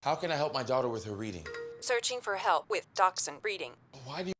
How can I help my daughter with her reading? Searching for help with Dachshund breeding. Why do you...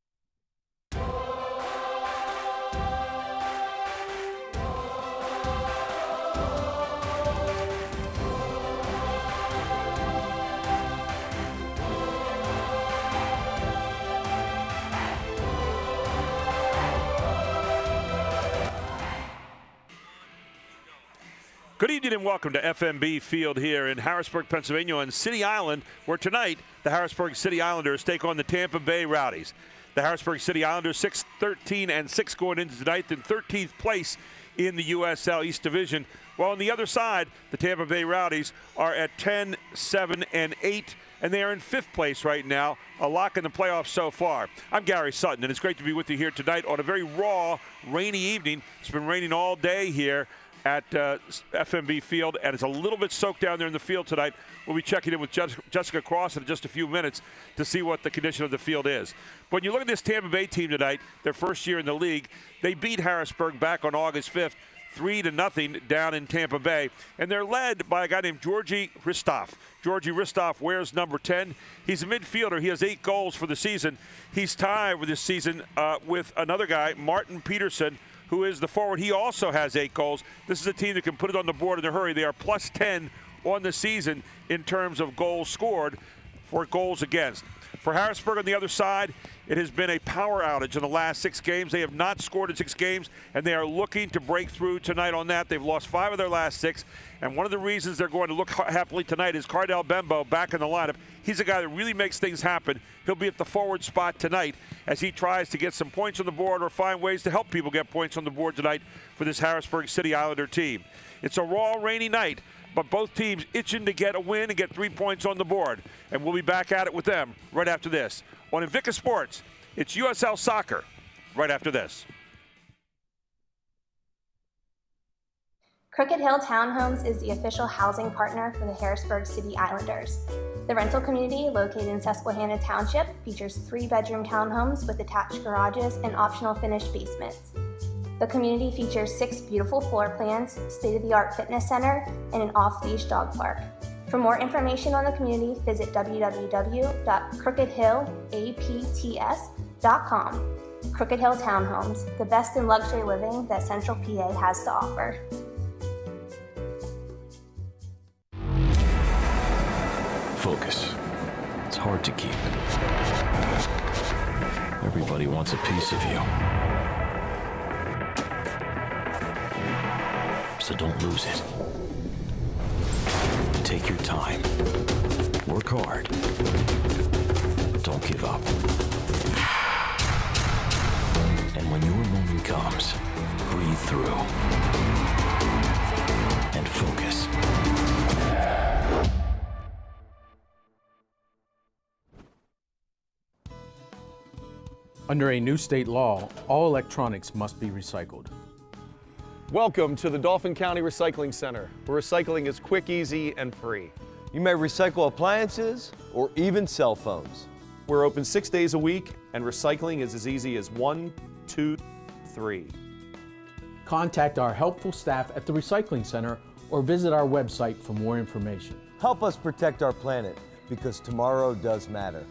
Good evening and welcome to FNB Field here in Harrisburg, Pennsylvania on City Island, where tonight the Harrisburg City Islanders take on the Tampa Bay Rowdies. The Harrisburg City Islanders 6-13-6 going into tonight, in 13th place in the USL East Division. While on the other side, the Tampa Bay Rowdies are at 10-7-8, and they are in 5th place right now, a lock in the playoffs so far. I'm Gary Sutton, and it's great to be with you here tonight on a very raw, rainy evening. It's been raining all day here at FNB Field, and it's a little bit soaked down there in the field tonight. We'll be checking in with Jessica Cross in just a few minutes to see what the condition of the field is. But when you look at this Tampa Bay team tonight, their first year in the league, they beat Harrisburg back on August 5th, 3-0 down in Tampa Bay, and they're led by a guy named Georgi Hristov. Georgi Hristov wears number 10. He's a midfielder. He has 8 goals for the season. He's tied with this season with another guy, Martin Peterson, who is the forward. He also has 8 goals. This is a team that can put it on the board in a hurry. They are plus 10 on the season in terms of goals scored for goals against. For Harrisburg on the other side, it has been a power outage in the last 6 games. They have not scored in 6 games, and they are looking to break through tonight on that. They've lost 5 of their last 6, and one of the reasons they're going to look happily tonight is Cardell Bembo back in the lineup. He's a guy that really makes things happen. He'll be at the forward spot tonight as he tries to get some points on the board or find ways to help people get points on the board tonight for this Harrisburg City Islander team. It's a raw, rainy night, but both teams itching to get a win and get 3 points on the board. And we'll be back at it with them right after this. On Invicta Sports, it's USL Soccer right after this. Crooked Hill Townhomes is the official housing partner for the Harrisburg City Islanders. The rental community, located in Susquehanna Township, features 3-bedroom townhomes with attached garages and optional finished basements. The community features 6 beautiful floor plans, state-of-the-art fitness center, and an off-leash dog park. For more information on the community, visit www.crookedhillapts.com. Crooked Hill Townhomes, the best in luxury living that Central PA has to offer. Focus. It's hard to keep. Everybody wants a piece of you. So don't lose it. Take your time. Work hard. Don't give up. And when your moment comes, breathe through. And focus. Under a new state law, all electronics must be recycled. Welcome to the Dauphin County Recycling Center, where recycling is quick, easy, and free. You may recycle appliances or even cell phones. We're open 6 days a week, and recycling is as easy as 1, 2, 3. Contact our helpful staff at the Recycling Center or visit our website for more information. Help us protect our planet, because tomorrow does matter.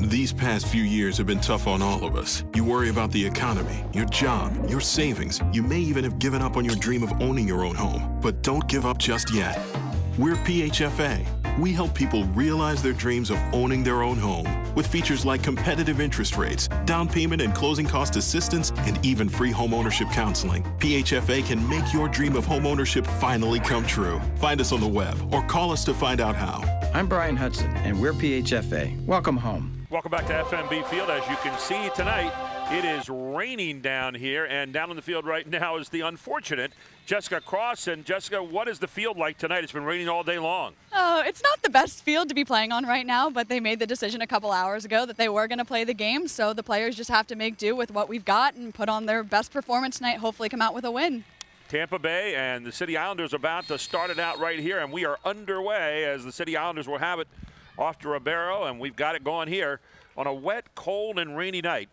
These past few years have been tough on all of us. You worry about the economy, your job, your savings. You may even have given up on your dream of owning your own home. But don't give up just yet. We're PHFA. We help people realize their dreams of owning their own home with features like competitive interest rates, down payment and closing cost assistance, and even free homeownership counseling. PHFA can make your dream of homeownership finally come true. Find us on the web or call us to find out how. I'm Brian Hudson, and we're PHFA. Welcome home. Welcome back to FNB Field. As you can see tonight, it is raining down here, and down on the field right now is the unfortunate Jessica Cross. And Jessica, what is the field like tonight? It's been raining all day long. Oh, it's not the best field to be playing on right now, but they made the decision a couple hours ago that they were going to play the game, so the players just have to make do with what we've got and put on their best performance tonight, hopefully come out with a win. Tampa Bay and the City Islanders are about to start it out right here, and we are underway as the City Islanders will have it off to Ribeiro, and we've got it going here on a wet, cold, and rainy night.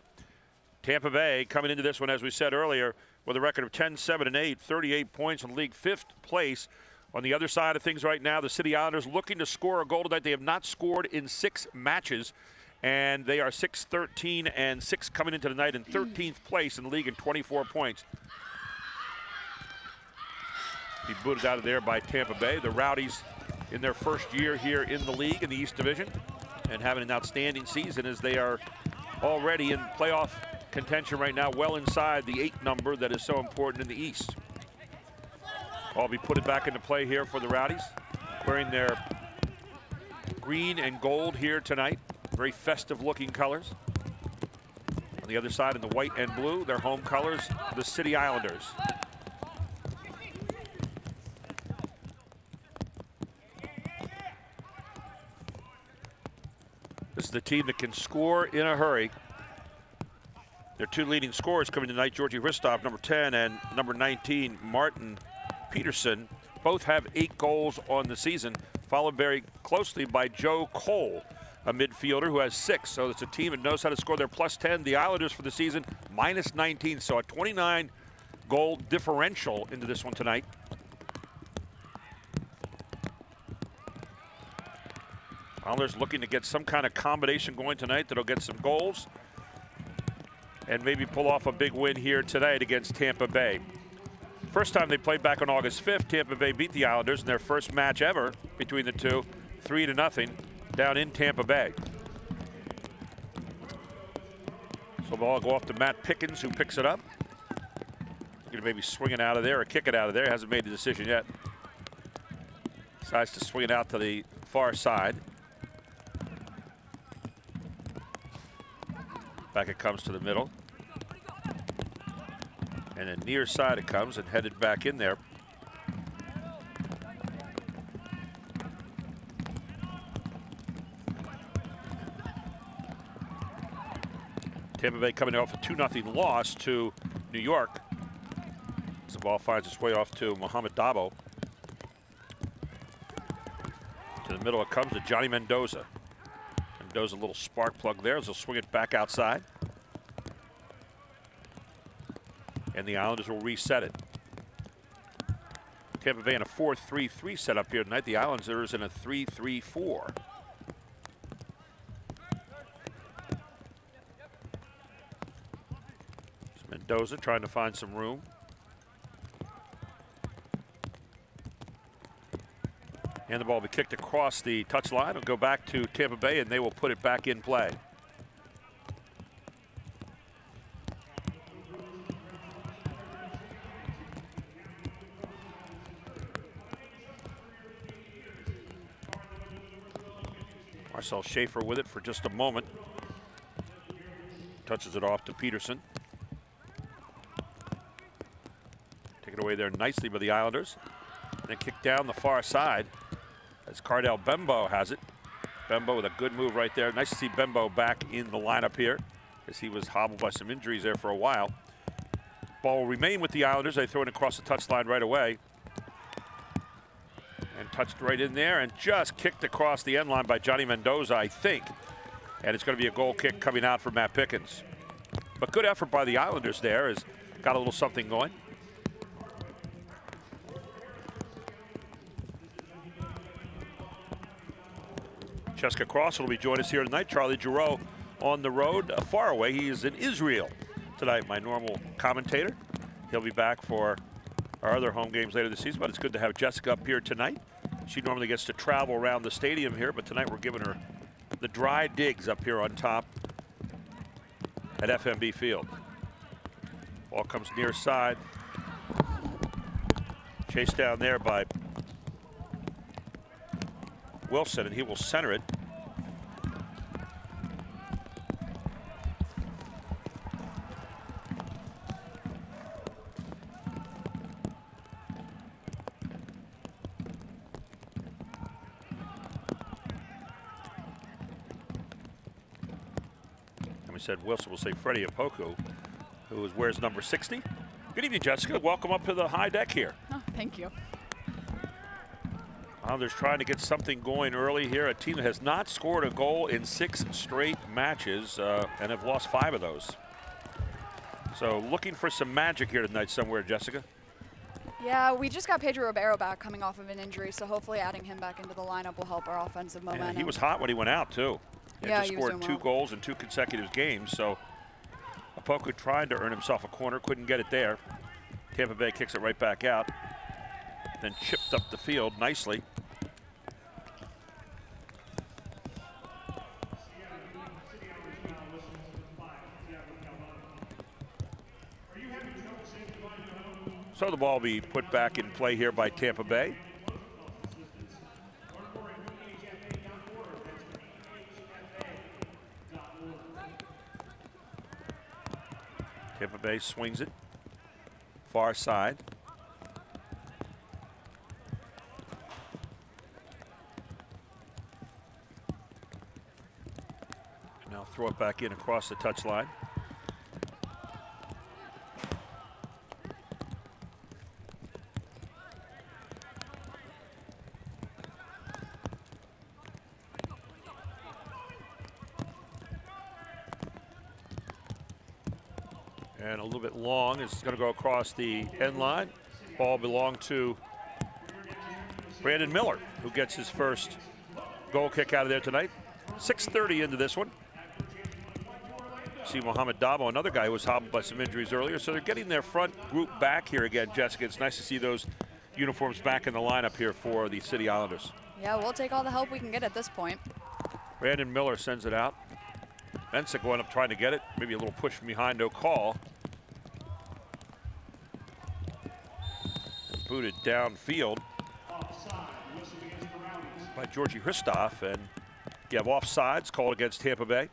Tampa Bay coming into this one, as we said earlier, with a record of 10-7-8, 38 points in league 5th place On the other side of things right now, the City Islanders looking to score a goal tonight. They have not scored in 6 matches, and they are 6-13-6 coming into the night in 13th place in the league and 24 points. Be booted out of there by Tampa Bay. The Rowdies in their first year here in the league in the East Division and having an outstanding season as they are already in playoff contention right now, well inside the 8 number that is so important in the East. I'll be put it back into play here for the Rowdies, wearing their green and gold here tonight. Very festive looking colors. On the other side in the white and blue, their home colors, the City Islanders. This is the team that can score in a hurry. Their 2 leading scorers coming tonight, Georgi Hristov, number 10, and number 19, Martin Peterson. Both have 8 goals on the season, followed very closely by Joe Cole, a midfielder who has 6. So it's a team that knows how to score. They're +10. The Islanders for the season, -19. So a 29 goal differential into this one tonight. Islanders looking to get some kind of combination going tonight that'll get some goals and maybe pull off a big win here tonight against Tampa Bay. First time they played back on August 5th, Tampa Bay beat the Islanders in their first match ever between the two, 3-0 down in Tampa Bay. So the ball will go off to Matt Pickens, who picks it up. Going to maybe swing it out of there or kick it out of there. Hasn't made the decision yet. Decides to swing it out to the far side. Back it comes to the middle. And then near side it comes and headed back in there. Tampa Bay coming off a 2-0 loss to New York. As the ball finds its way off to Mohamed Dabo. To the middle it comes to Johnny Mendoza. Mendoza, a little spark plug there as he'll swing it back outside. And the Islanders will reset it. Tampa Bay in a 4-3-3 setup here tonight. The Islanders in a 3-3-4. Mendoza trying to find some room. And the ball will be kicked across the touchline. It'll go back to Tampa Bay, and they will put it back in play. Marcel Schaefer with it for just a moment. Touches it off to Peterson. Taken away there nicely by the Islanders. And then kicked down the far side as Cardell Bembo has it. Bembo with a good move right there. Nice to see Bembo back in the lineup here as he was hobbled by some injuries there for a while. Ball will remain with the Islanders. They throw it across the touchline right away. And touched right in there and just kicked across the end line by Johnny Mendoza, I think. And it's going to be a goal kick coming out for Matt Pickens. But good effort by the Islanders there. Has got a little something going. Cheska Cross will be joining us here tonight. Charlie Giroux on the road, far away. He is in Israel tonight, my normal commentator. He'll be back for our other home games later this season, but it's good to have Jessica up here tonight. She normally gets to travel around the stadium here, but tonight we're giving her the dry digs up here on top at FNB Field. Ball comes near side. Chased down there by Wilson, and he will center it. And we said Wilson will say Freddie Opoku, who wears number 60. Good evening, Jessica. Welcome up to the high deck here. Oh, thank you. Islanders trying to get something going early here. A team that has not scored a goal in 6 straight matches and have lost 5 of those. So looking for some magic here tonight somewhere, Jessica. Yeah, we just got Pedro Ribeiro back coming off of an injury, so hopefully adding him back into the lineup will help our offensive momentum. Yeah, he was hot when he went out, too. He Yeah, just he was scored doing 2 well. goals in 2 consecutive games, so Apoku tried to earn himself a corner, couldn't get it there. Tampa Bay kicks it right back out, then chipped up the field nicely. So the ball will be put back in play here by Tampa Bay. Tampa Bay swings it far side. And now throw it back in across the touchline. And a little bit long. It's going to go across the end line. Ball belonged to Brandon Miller, who gets his first goal kick out of there tonight. 6:30 into this one. See Mohamed Dabo, another guy who was hobbled by some injuries earlier. So they're getting their front group back here again, Jessica. It's nice to see those uniforms back in the lineup here for the City Islanders. Yeah, we'll take all the help we can get at this point. Brandon Miller sends it out. Mensa going up trying to get it. Maybe a little push from behind, no call. And booted downfield by Georgi Hristov, and you have offsides called against Tampa Bay.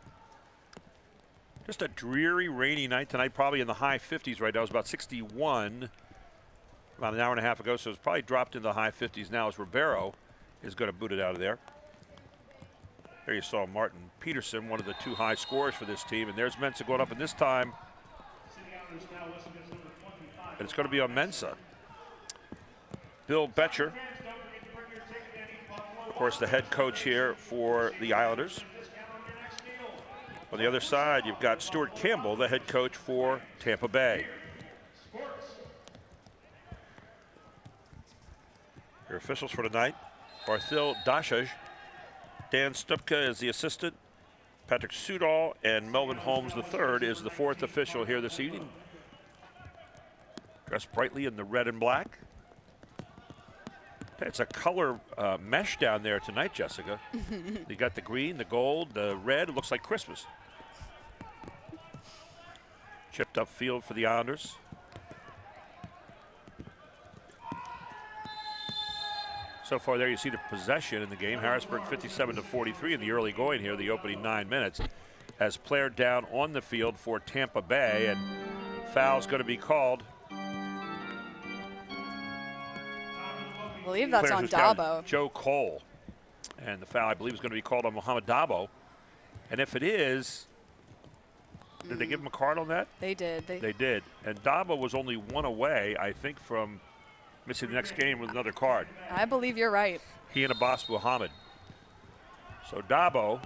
Just a dreary, rainy night tonight, probably in the high 50s right now. It was about 61 about an hour and a half ago, so it's probably dropped into the high 50s now as Ribeiro is going to boot it out of there. There you saw Martin Peterson, one of the 2 high scorers for this team, and there's Mensa going up, and this time it's going to be on Mensa. Bill Betcher, of course, the head coach here for the Islanders. On the other side, you've got Stuart Campbell, the head coach for Tampa Bay. Your officials for tonight: Barthil Dashaj, Dan Stupka is the assistant, Patrick Sudol, and Melvin Holmes III is the 4th official here this evening. Dressed brightly in the red and black. It's a color mesh down there tonight, Jessica. You got the green, the gold, the red. It looks like Christmas. Chipped up field for the Islanders. So far there you see the possession in the game. Harrisburg 57-43 in the early going here, the opening 9 minutes. Has player down on the field for Tampa Bay, and foul's going to be called. I believe that's on Dabo. Joe Cole. And the foul, I believe, is going to be called on Mohamed Dabo. And if it is, did they give him a card on that? They did. They did. And Dabo was only 1 away, I think, from missing the next game with another card. I believe you're right. He and Abbas Muhammad. So Dabo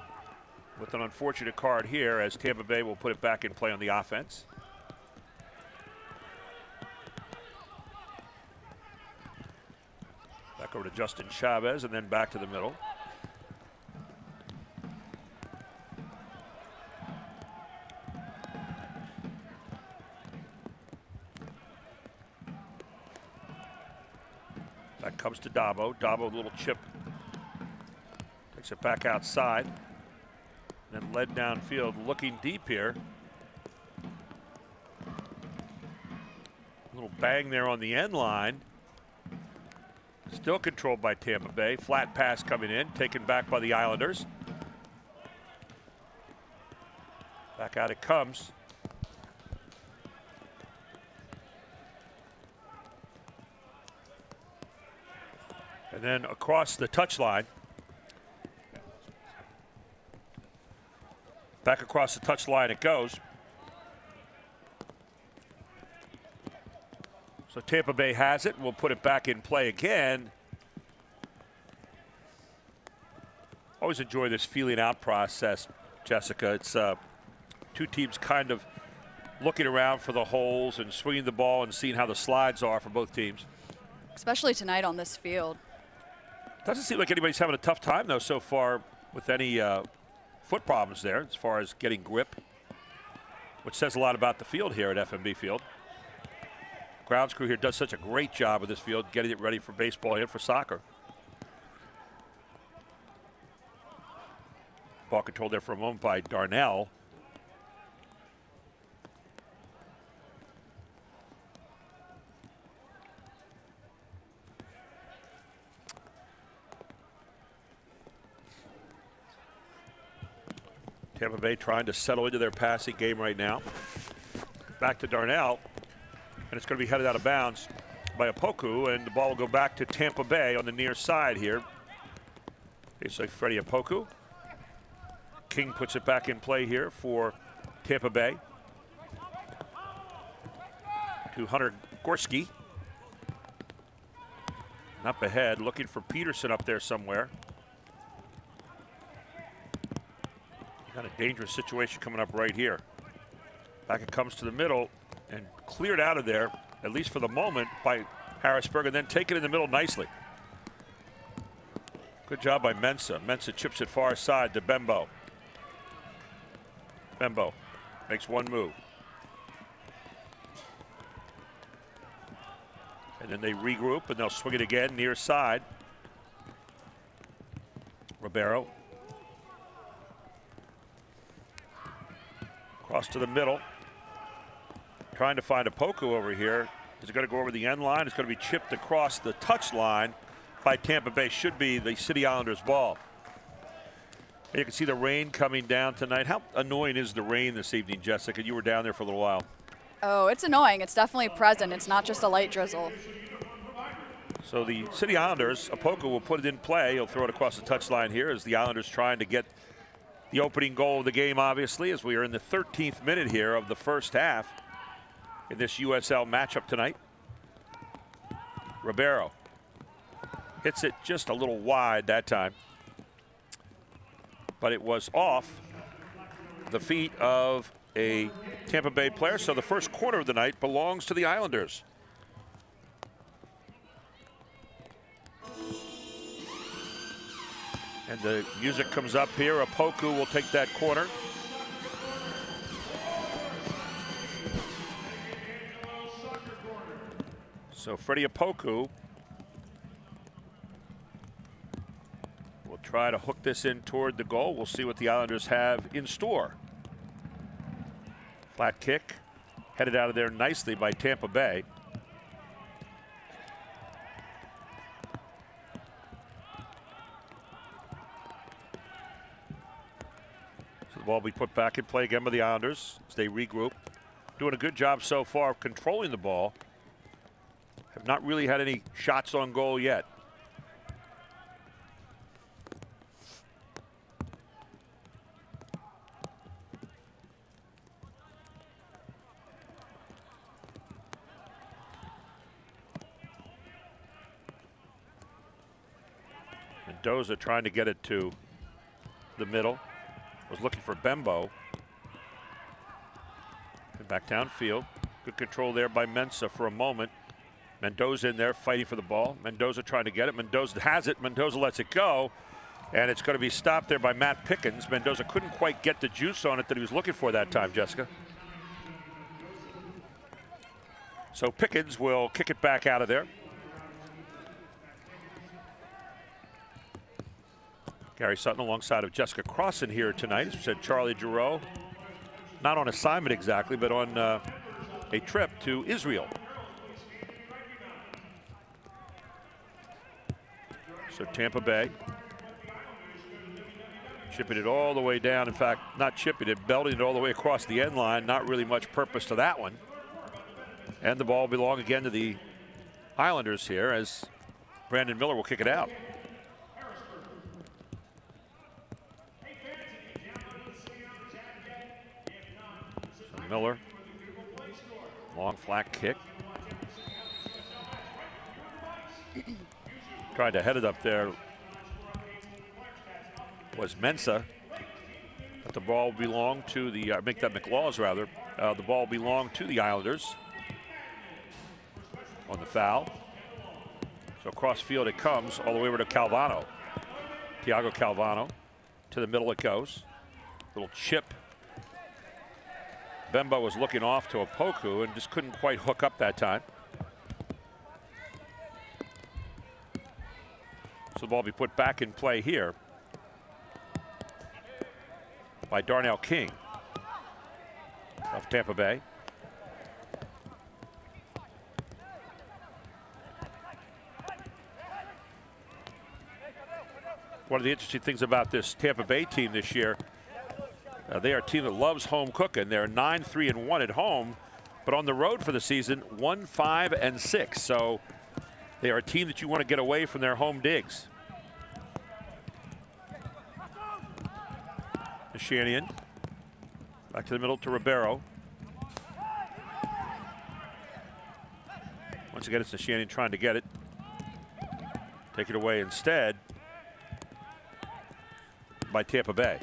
with an unfortunate card here, as Tampa Bay will put it back in play on the offense. Back over to Justin Chavez and then back to the middle. That comes to Dabo. Dabo, a little chip. Takes it back outside. Then led downfield, looking deep here. A little bang there on the end line. Still controlled by Tampa Bay. Flat pass coming in, taken back by the Islanders. Back out it comes. And then across the touchline. Back across the touchline it goes. So Tampa Bay has it. We'll put it back in play again. Always enjoy this feeling out process, Jessica. It's 2 teams kind of looking around for the holes and swinging the ball and seeing how the slides are for both teams. especially tonight on this field. Doesn't seem like anybody's having a tough time, though, so far with any foot problems there as far as getting grip, which says a lot about the field here at FNB Field. Grounds crew here does such a great job of this field, getting it ready for baseball and for soccer. Ball controlled there for a moment by Darnell. Tampa Bay trying to settle into their passing game right now. Back to Darnell, and it's going to be headed out of bounds by Opoku, and the ball will go back to Tampa Bay on the near side here. It's like Freddie Opoku. King puts it back in play here for Tampa Bay. To Hunter Gorski. Up ahead, looking for Peterson up there somewhere. Got a dangerous situation coming up right here. Back it comes to the middle and cleared out of there, at least for the moment, by Harrisburg, and then taken in the middle nicely. Good job by Mensah. Mensah chips it far side to Bembo. Bembo makes one move. And then they regroup and they'll swing it again near side. Ribeiro. Cross to the middle. Trying to find Opoku over here. Is it going to go over the end line? It's going to be chipped across the touch line by Tampa Bay. Should be the City Islanders ball. And you can see the rain coming down tonight. How annoying is the rain this evening, Jessica? You were down there for a little while. Oh, it's annoying. It's definitely present. It's not just a light drizzle. So the City Islanders, Opoku will put it in play. He'll throw it across the touchline here as the Islanders trying to get the opening goal of the game, obviously, as we are in the 13th minute here of the first half in this USL matchup tonight. Ribeiro hits it just a little wide that time, but it was off the feet of a Tampa Bay player, so the first quarter of the night belongs to the Islanders. And the music comes up here. Opoku will take that corner. So Freddie Opoku will try to hook this in toward the goal. We'll see what the Islanders have in store. Flat kick, headed out of there nicely by Tampa Bay. Ball be put back in play again by the Islanders as they regroup. Doing a good job so far of controlling the ball. Have not really had any shots on goal yet. Mendoza trying to get it to the middle. Was looking for Bembo. And back downfield. Good control there by Mensah for a moment. Mendoza in there fighting for the ball. Mendoza trying to get it. Mendoza has it. Mendoza lets it go. And it's going to be stopped there by Matt Pickens. Mendoza couldn't quite get the juice on it that he was looking for that time, Jessica. So Pickens will kick it back out of there. Gary Sutton alongside of Jessica Crossan here tonight. As we said, Charlie Giroux, not on assignment exactly, but on a trip to Israel. So Tampa Bay chipping it all the way down. In fact, not chipping it, belting it all the way across the end line. Not really much purpose to that one. And the ball will belong again to the Islanders here as Brandon Miller will kick it out. Miller, long flat kick. Tried to head it up there was Mensah, but the ball belonged to the, make that McLaws rather. The ball belonged to the Islanders on the foul. So cross field it comes all the way over to Calvano. Thiago Calvano. To the middle it goes. Little chip. Bembo was looking off to Opoku and just couldn't quite hook up that time. So the ball will be put back in play here by Darnell King of Tampa Bay. One of the interesting things about this Tampa Bay team this year, they are a team that loves home cooking. They're 9-3-1 at home, but on the road for the season, 1-5-6. So they are a team that you want to get away from their home digs. Shanian back to the middle to Ribeiro. Once again, it's the Shanian trying to get it. Take it away instead by Tampa Bay.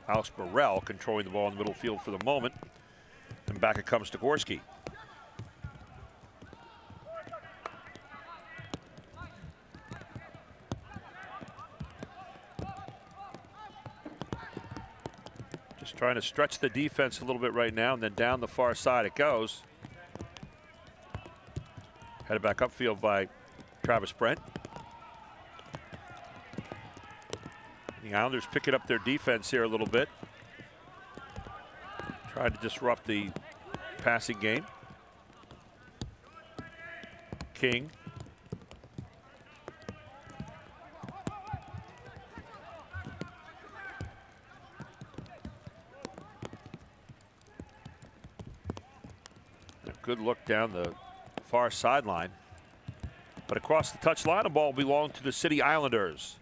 Alex Burrell controlling the ball in the middle field for the moment. And back it comes to Gorski. Just trying to stretch the defense a little bit right now, and then down the far side it goes. Headed back upfield by Travis Brent. The Islanders picking up their defense here a little bit. Trying to disrupt the passing game. King. A good look down the far sideline. But across the touchline, the ball belonged to the City Islanders.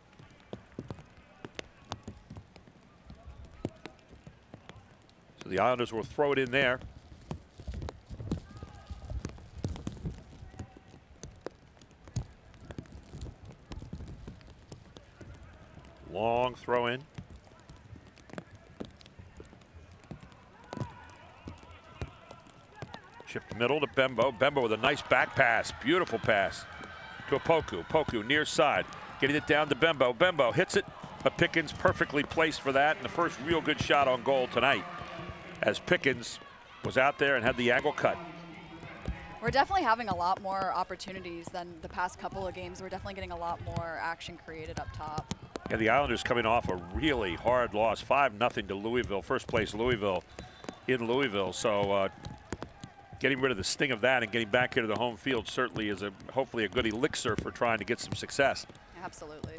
So the Islanders will throw it in there. Long throw in. Shift middle to Bembo. Bembo with a nice back pass. Beautiful pass to Opoku. Opoku near side. Getting it down to Bembo. Bembo hits it, but Pickens perfectly placed for that. And the first real good shot on goal tonight, as Pickens was out there and had the angle cut. We're definitely having a lot more opportunities than the past couple of games. We're definitely getting a lot more action created up top. Yeah, the Islanders coming off a really hard loss, 5-0 to Louisville. First place Louisville in Louisville. So getting rid of the sting of that and getting back here to the home field certainly is hopefully a good elixir for trying to get some success. Absolutely.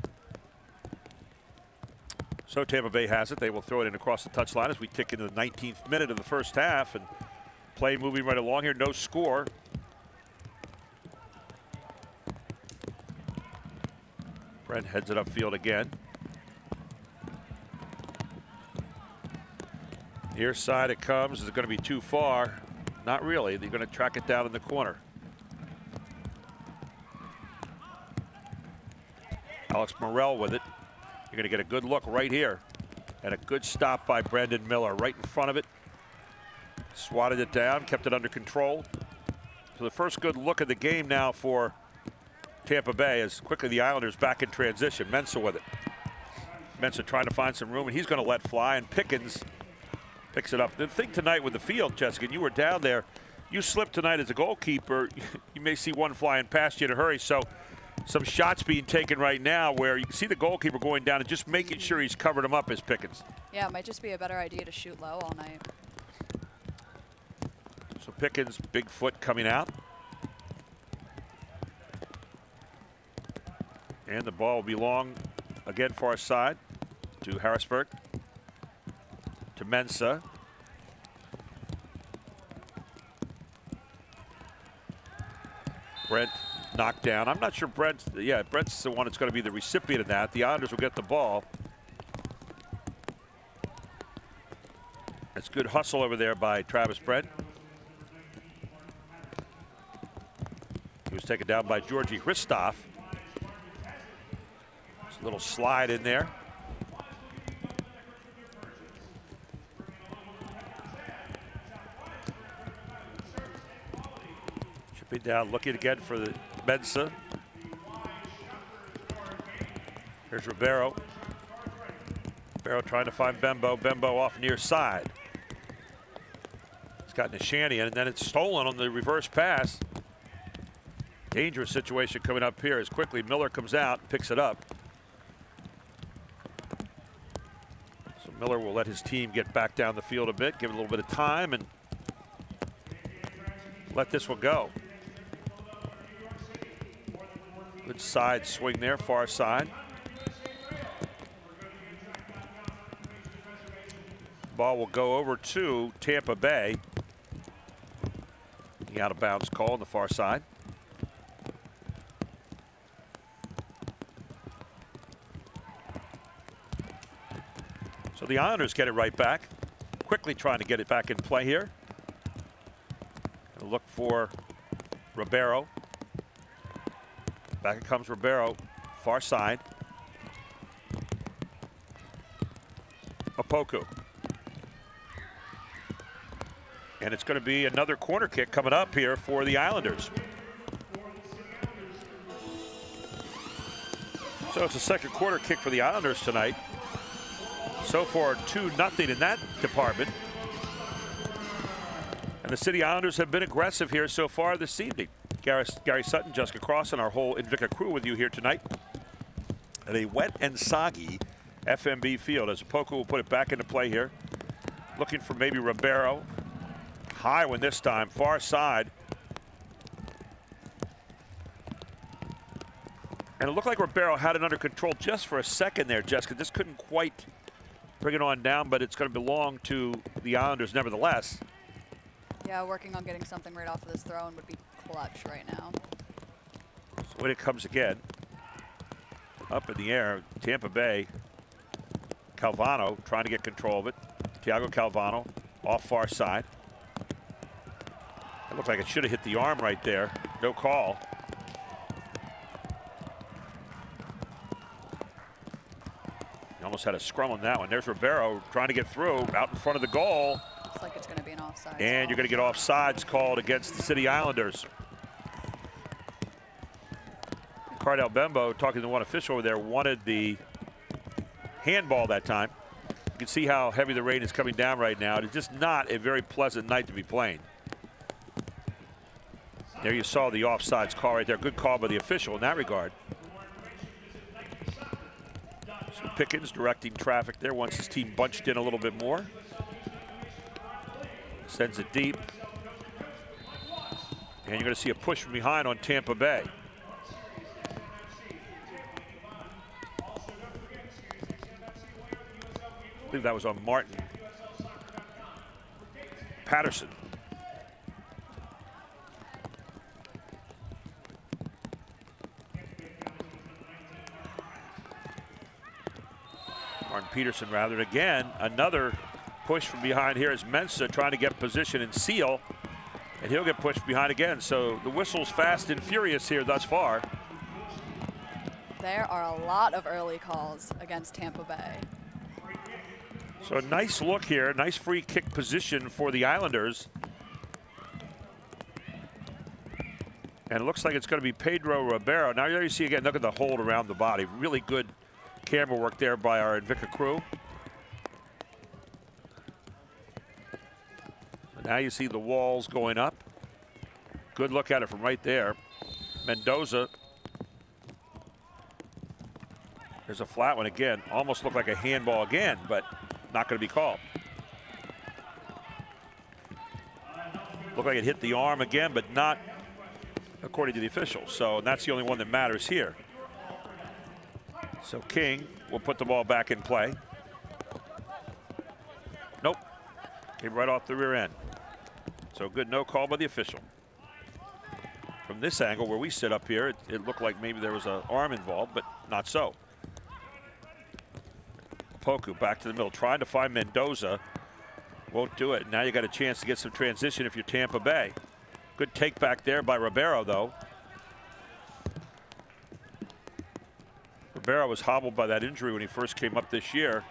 So Tampa Bay has it. They will throw it in across the touchline as we tick into the 19th minute of the first half, and play moving right along here. No score. Brent heads it upfield again. Near side it comes. Is it going to be too far? Not really. They're going to track it down in the corner. Alex Morrell with it. You're going to get a good look right here. And a good stop by Brandon Miller right in front of it. Swatted it down, kept it under control. So the first good look of the game now for Tampa Bay as quickly the Islanders back in transition. Mensah with it. Mensah trying to find some room, and he's going to let fly, and Pickens picks it up. The thing tonight with the field, Jessica, and you were down there, you slipped tonight as a goalkeeper. You may see one flying past you in a hurry. So some shots being taken right now where you can see the goalkeeper going down and just making sure he's covered him up as Pickens. Yeah, it might just be a better idea to shoot low all night. So Pickens, big foot coming out. And the ball will belong again far side to Harrisburg. To Mensah. Brent knocked down. I'm not sure Brent's the one that's going to be the recipient of that. The Islanders will get the ball. That's good hustle over there by Travis Brent. He was taken down by Georgi Hristov. There's a little slide in there. Be down, looking again for the Mensa. Here's Ribeiro. Ribeiro trying to find Bembo. Bembo off near side. It's got Nishanian, and then it's stolen on the reverse pass. Dangerous situation coming up here as quickly Miller comes out, picks it up. So Miller will let his team get back down the field a bit, give it a little bit of time, and let this one go. Good side swing there, far side. Ball will go over to Tampa Bay. The out of bounds call on the far side. So the Islanders get it right back. Quickly trying to get it back in play here. Gonna look for Ribeiro. Back it comes Ribeiro, far side. Opoku. And it's going to be another corner kick coming up here for the Islanders. So it's a second corner kick for the Islanders tonight. So far 2-0 in that department. And the City Islanders have been aggressive here so far this evening. Gary Sutton, Jessica Cross, and our whole Invicta crew with you here tonight at a wet and soggy FNB Field as Opoku will put it back into play here. Looking for maybe Ribeiro. High one this time, far side. And it looked like Ribeiro had it under control just for a second there, Jessica. Just couldn't quite bring it on down, but it's going to belong to the Islanders nevertheless. Yeah, working on getting something right off of this throw and would be clutch right now. So when it comes again, up in the air, Tampa Bay. Calvano trying to get control of it. Thiago Calvano off far side. It looked like it should have hit the arm right there. No call. He almost had a scrum on that one. There's Ribeiro trying to get through out in front of the goal. Looks like it's going to be an offside. And you're going to get offsides called against the City Islanders. Cardell Bembo, talking to one official over there, wanted the handball that time. You can see how heavy the rain is coming down right now. It's just not a very pleasant night to be playing. There you saw the offsides call right there. Good call by the official in that regard. So Pickens directing traffic there once his team bunched in a little bit more. Sends it deep. And you're going to see a push from behind on Tampa Bay. I believe that was on Martin. Patterson. Martin Peterson rather. And again, another push from behind here is Mensa trying to get position and seal. And he'll get pushed behind again. So the whistle's fast and furious here thus far. There are a lot of early calls against Tampa Bay. So a nice look here, nice free kick position for the Islanders. And it looks like it's going to be Pedro Ribeiro. Now there you see again, look at the hold around the body. Really good camera work there by our Invicta crew. And now you see the walls going up. Good look at it from right there. Mendoza. There's a flat one again. Almost looked like a handball again, but not going to be called. Looked like it hit the arm again, but not according to the officials. So that's the only one that matters here. So King will put the ball back in play. Nope. Came right off the rear end. So good no call by the official. From this angle where we sit up here, it looked like maybe there was an arm involved, but not so. Opoku back to the middle, trying to find Mendoza. Won't do it. Now you got a chance to get some transition if you're Tampa Bay. Good take back there by Ribeiro, though. Ribeiro was hobbled by that injury when he first came up this year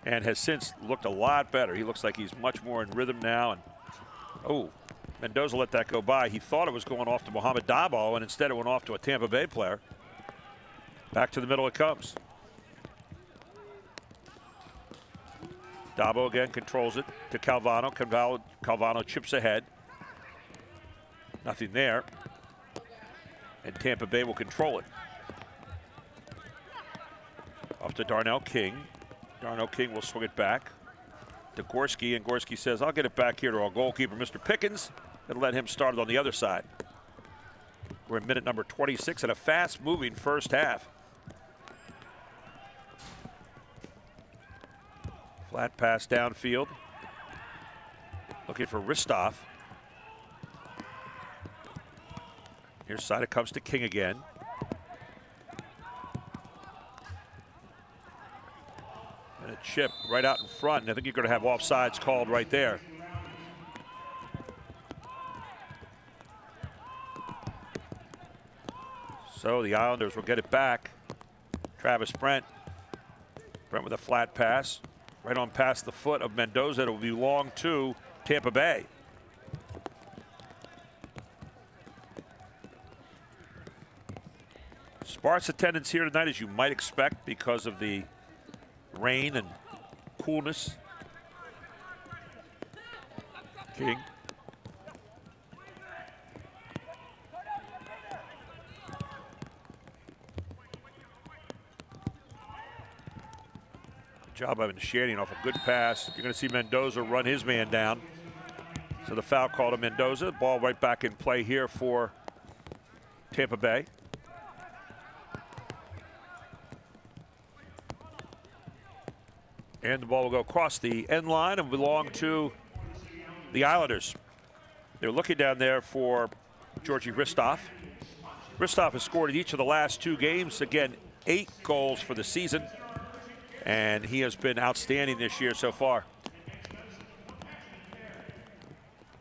and has since looked a lot better. He looks like he's much more in rhythm now. And oh, Mendoza let that go by. He thought it was going off to Mohamed Dabo, and instead it went off to a Tampa Bay player. Back to the middle it comes. Dabo again controls it to Calvano. Calvano chips ahead. Nothing there. And Tampa Bay will control it. Off to Darnell King. Darnell King will swing it back to Gorski, and Gorski says, I'll get it back here to our goalkeeper, Mr. Pickens. It'll let him start it on the other side. We're in minute number 26 and a fast-moving first half. Flat pass downfield. Looking for Ristov. Near side it comes to King again. And a chip right out in front, and I think you're going to have offsides called right there. So the Islanders will get it back. Travis Brent. Brent with a flat pass. Right on past the foot of Mendoza. It will belong to Tampa Bay. Sparse attendance here tonight, as you might expect, because of the rain and coolness. King. Job by Shanian off a good pass. You're going to see Mendoza run his man down. So the foul call to Mendoza. Ball right back in play here for Tampa Bay. And the ball will go across the end line and belong to the Islanders. They're looking down there for Georgi Ristov. Ristov has scored in each of the last 2 games. Again, 8 goals for the season. And he has been outstanding this year so far.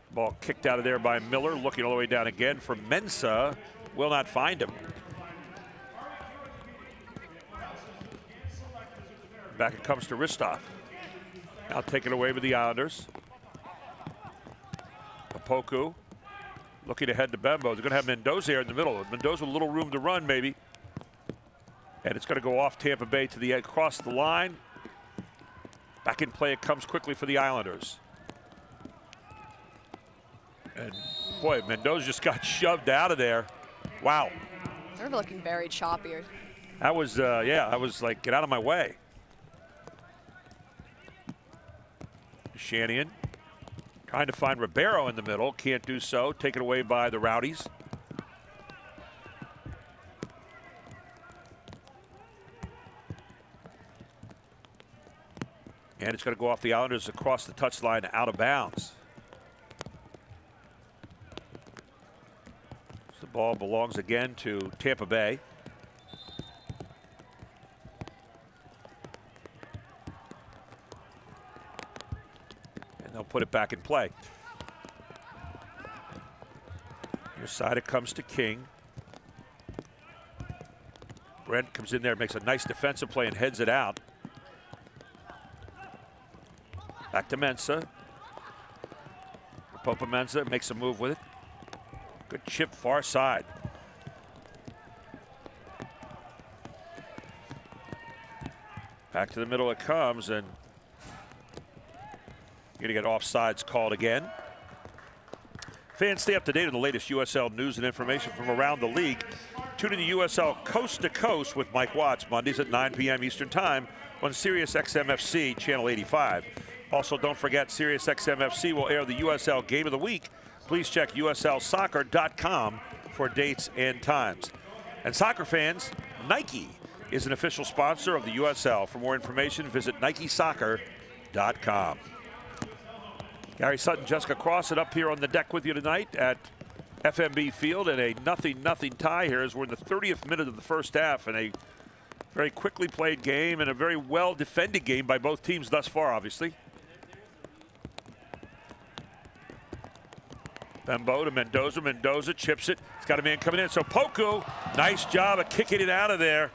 Ball kicked out of there by Miller, looking all the way down again for Mensah. Will not find him. Back it comes to Ristov. Now taken away with the Islanders. Opoku looking ahead to Bembo. They're going to have Mendoza here in the middle. Mendoza with a little room to run, maybe. And it's going to go off Tampa Bay to the across the line. Back in play it comes quickly for the Islanders. And boy, Mendoza just got shoved out of there. Wow. They're looking very choppy. That was, yeah, I was like, get out of my way. Shanian trying to find Ribeiro in the middle. Can't do so. Taken away by the Rowdies. And it's going to go off the Islanders across the touchline out of bounds. So the ball belongs again to Tampa Bay. And they'll put it back in play. Your side it comes to King. Brent comes in there, makes a nice defensive play and heads it out. Back to Mensah. Popa Mensah makes a move with it. Good chip far side. Back to the middle it comes, and you're going to get offsides called again. Fans, stay up to date on the latest USL news and information from around the league. Tune in to USL Coast to Coast with Mike Watts, Mondays at 9 p.m. Eastern Time on Sirius XM-FC Channel 85. Also, don't forget, Sirius XM-FC will air the USL Game of the Week. Please check USLsoccer.com for dates and times. And soccer fans, Nike is an official sponsor of the USL. For more information, visit NikeSoccer.com. Gary Sutton, Jessica Cross, up here on the deck with you tonight at FNB Field, and a 0-0 tie here as we're in the 30th minute of the first half, and a very quickly played game and a very well defended game by both teams thus far, obviously. Bembo to Mendoza. Mendoza chips it. It's got a man coming in. So Poku, nice job of kicking it out of there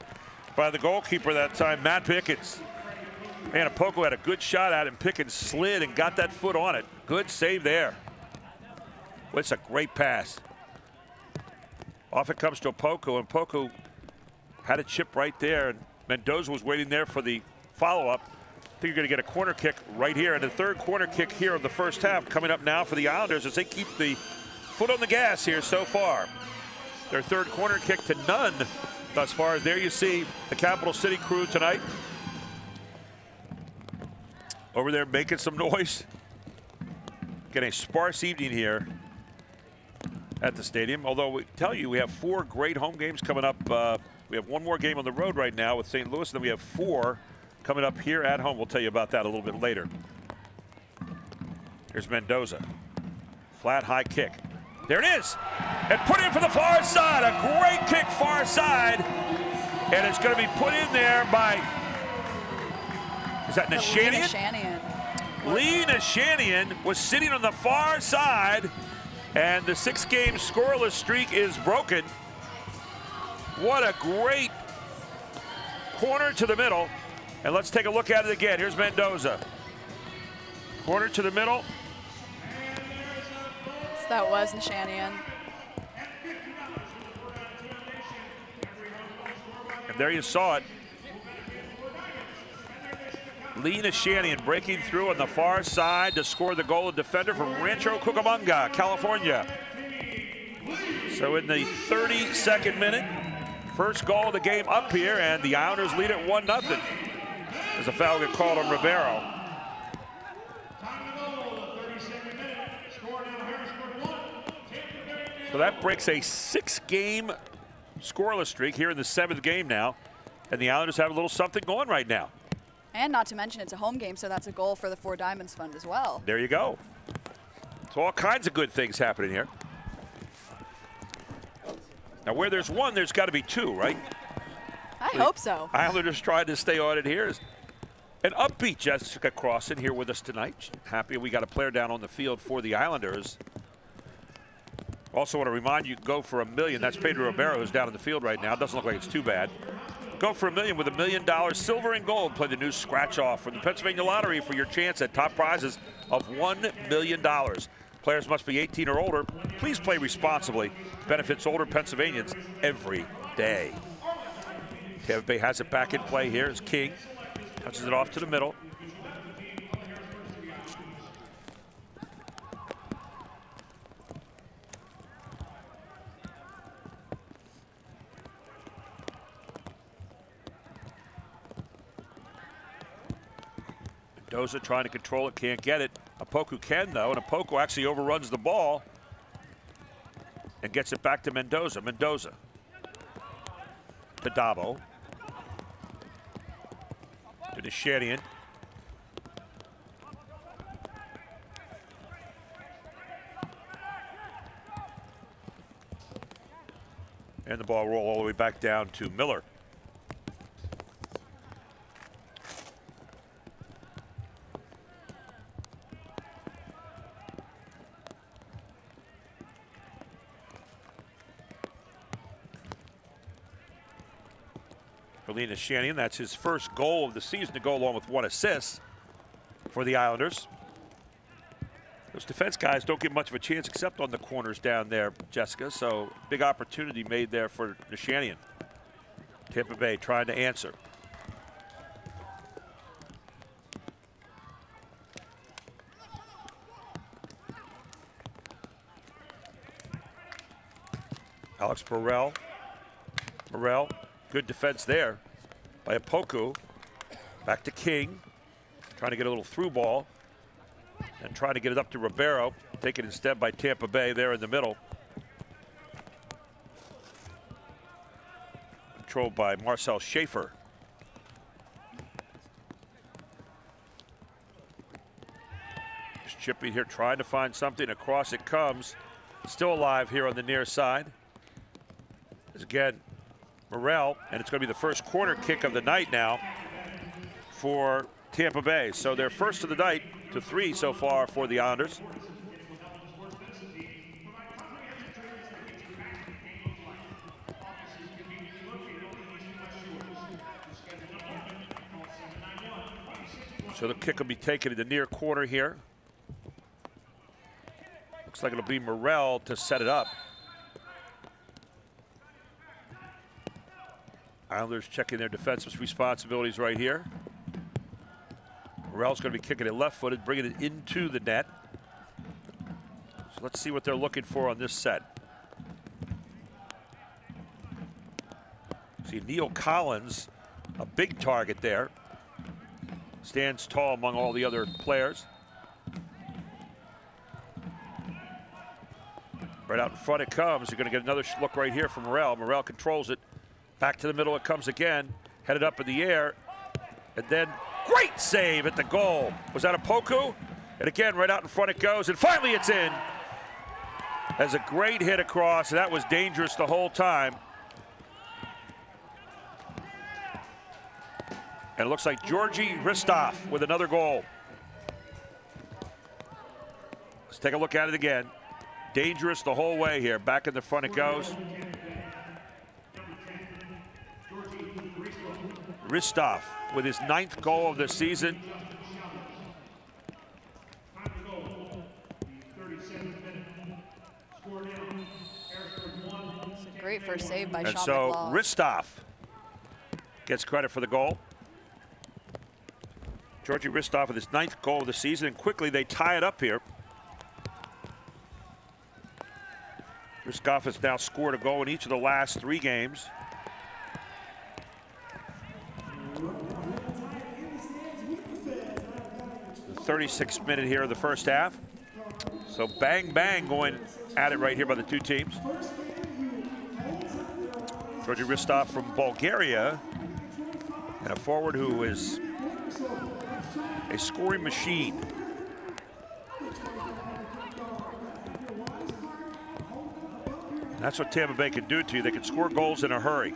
by the goalkeeper that time, Matt Pickens. Man, Poku had a good shot at him. Pickens slid and got that foot on it. Good save there. It's a great pass. Off it comes to Opoku, and Opoku had a chip right there, and Mendoza was waiting there for the follow-up. I think you're going to get a corner kick right here, and the third corner kick here of the first half coming up now for the Islanders as they keep the foot on the gas here so far. Their third corner kick to none thus far. As there you see the Capital City crew tonight over there making some noise. Getting a sparse evening here at the stadium. Although we tell you we have 4 great home games coming up. We have 1 more game on the road right now with St. Louis, and then we have 4 coming up here at home. We'll tell you about that a little bit later. Here's Mendoza. Flat high kick. There it is. And put in for the far side. A great kick far side. And it's going to be put in there by, is that Nashanian? Lee Nashanian was sitting on the far side, and the 6-game scoreless streak is broken. What a great corner to the middle. And let's take a look at it again. Here's Mendoza. Corner to the middle. So that was Nashanian. And there you saw it. Lee Nashanian breaking through on the far side to score the goal. A defender from Rancho Cucamonga, California. So in the 32nd minute, first goal of the game up here, and the Islanders lead it 1-0. As a foul get called on Ribeiro. So that breaks a 6-game scoreless streak here in the 7th game now. And the Islanders have a little something going right now. And not to mention it's a home game, so that's a goal for the Four Diamonds Fund as well. There you go. So all kinds of good things happening here. Now where there's 1, there's got to be 2, right? I hope so. Islanders trying to stay on it here. An upbeat Jessica Crossan here with us tonight. Happy we got a player down on the field for the Islanders. Also want to remind you, go for $1 million. That's Pedro Ribeiro, who's down in the field right now. Doesn't look like it's too bad. Go for $1 million with $1 million silver and gold. Play the new scratch off from the Pennsylvania Lottery for your chance at top prizes of $1 million. Players must be 18 or older. Please play responsibly. Benefits older Pennsylvanians every day. Tampa Bay has it back in play here as King touches it off to the middle. Mendoza trying to control it, can't get it. Opoku can though, and Opoku actually overruns the ball and gets it back to Mendoza. Mendoza to Dabo. To Nashanian. And the ball roll all the way back down to Miller. Nashanian, that's his first goal of the season to go along with 1 assist for the Islanders. Those defense guys don't get much of a chance except on the corners down there, Jessica, so big opportunity made there for Nashanian. Tampa Bay trying to answer. Alex Morel, good defense there by Opoku. Back to King, trying to get a little through ball and trying to get it up to Ribeiro. Taken instead by Tampa Bay there in the middle. Controlled by Marcel Schaefer. Just chipping here, trying to find something. Across it comes. Still alive here on the near side. As again, Morel, and it's going to be the first corner kick of the night now for Tampa Bay. So they're first of the night to 3 so far for the Islanders. So the kick will be taken in the near corner here. Looks like it'll be Morrell to set it up. Islanders checking their defensive responsibilities right here. Morrell's going to be kicking it left-footed, bringing it into the net. So let's see what they're looking for on this set. See Neil Collins, a big target there. Stands tall among all the other players. Right out in front it comes. You're going to get another look right here from Morrell. Morrell controls it. Back to the middle it comes again. Headed up in the air. And then great save at the goal. Was that a Poku? And again, right out in front it goes. And finally it's in. Has a great hit across. That was dangerous the whole time. And it looks like Georgi Hristov with another goal. Let's take a look at it again. Dangerous the whole way here. Back in the front it goes. Hristov with his 9th goal of the season. It's a great first save by Sean And so McLaughlin. Hristov gets credit for the goal. Georgi Hristov with his 9th goal of the season, and quickly they tie it up here. Hristov has now scored a goal in each of the last 3 games. The 36th minute here of the first half. So bang, bang going at it right here by the two teams. Georgi Hristov from Bulgaria, and a forward who is a scoring machine. That's what Tampa Bay can do to you. They can score goals in a hurry.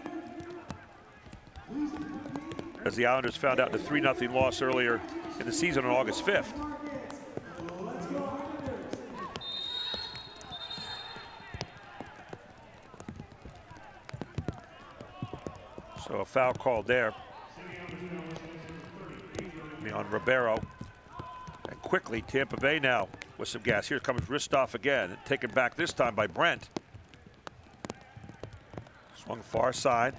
As the Islanders found out in a 3-0 loss earlier in the season on August 5th. So a foul called there on Ribeiro. And quickly, Tampa Bay now with some gas. Here comes Hristov again, taken back this time by Brent. Swung far side.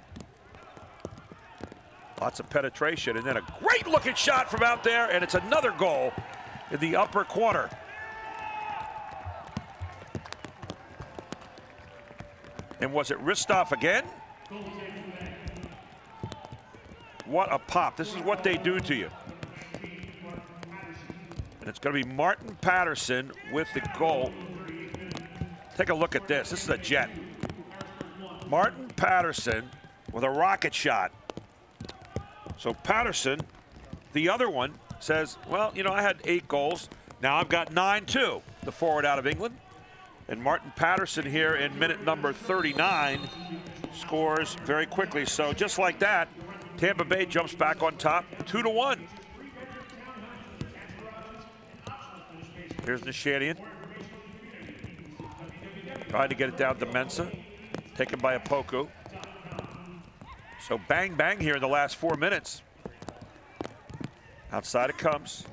Lots of penetration, and then a great looking shot from out there, and it's another goal in the upper corner. And was it Hristov again? What a pop. This is what they do to you. And it's going to be Martin Patterson with the goal. Take a look at this. This is a jet. Martin Patterson with a rocket shot. So Patterson, the other one, says, well, you know, I had 8 goals. Now I've got 9 too. The forward out of England. And Martin Patterson here in minute number 39 scores very quickly. So just like that, Tampa Bay jumps back on top 2-1. Here's Nishanian. Trying to get it down to Mensa. Taken by a Poku. So bang, bang here in the last 4 minutes. Outside it comes.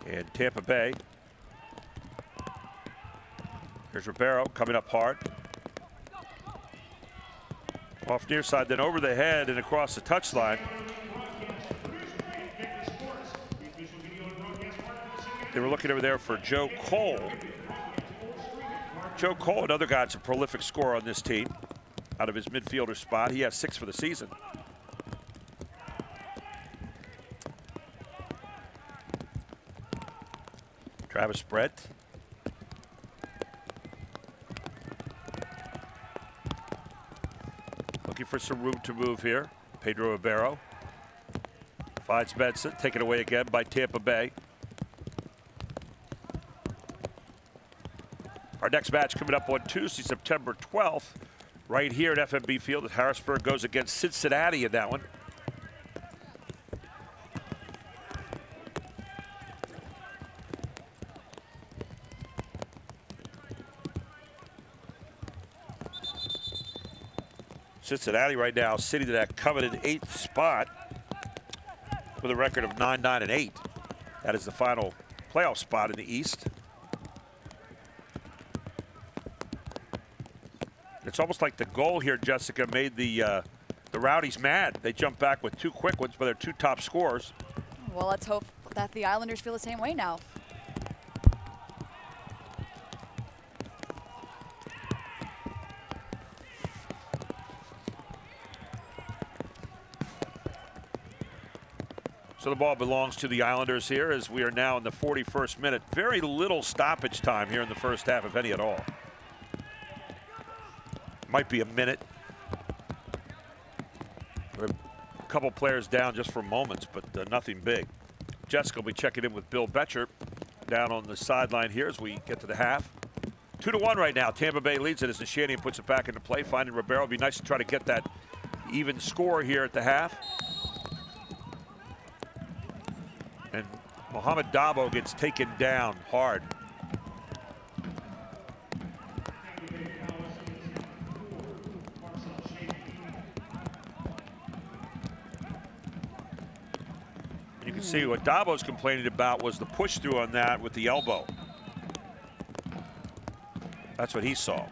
And Tampa Bay. Here's Ribeiro coming up hard. Off near side, then over the head and across the touchline. They were looking over there for Joe Cole. Joe Cole, another guy that's a prolific scorer on this team. Out of his midfielder spot, he has 6 for the season. Travis Brett. Looking for some room to move here. Pedro Ribeiro finds Benson, taken away again by Tampa Bay. Our next match coming up on Tuesday, September 12th, right here at FNB Field. Harrisburg goes against Cincinnati in that one. Cincinnati right now sitting to that coveted 8th spot with a record of 9-9-8. That is the final playoff spot in the East. It's almost like the goal here, Jessica, made the Rowdies mad. They jumped back with 2 quick ones for their 2 top scorers. Well, let's hope that the Islanders feel the same way now. So the ball belongs to the Islanders here as we are now in the 41st minute. Very little stoppage time here in the first half, if any at all. Might be a minute. We're a couple players down just for moments, but nothing big. Jessica will be checking in with Bill Betcher down on the sideline here as we get to the half. 2-1 right now. Tampa Bay leads it as Nishanian puts it back into play. Finding Ribeiro. It'd be nice to try to get that even score here at the half. And Mohamed Dabo gets taken down hard. And you can see what Dabo's complaining about was the push through on that with the elbow. That's what he saw.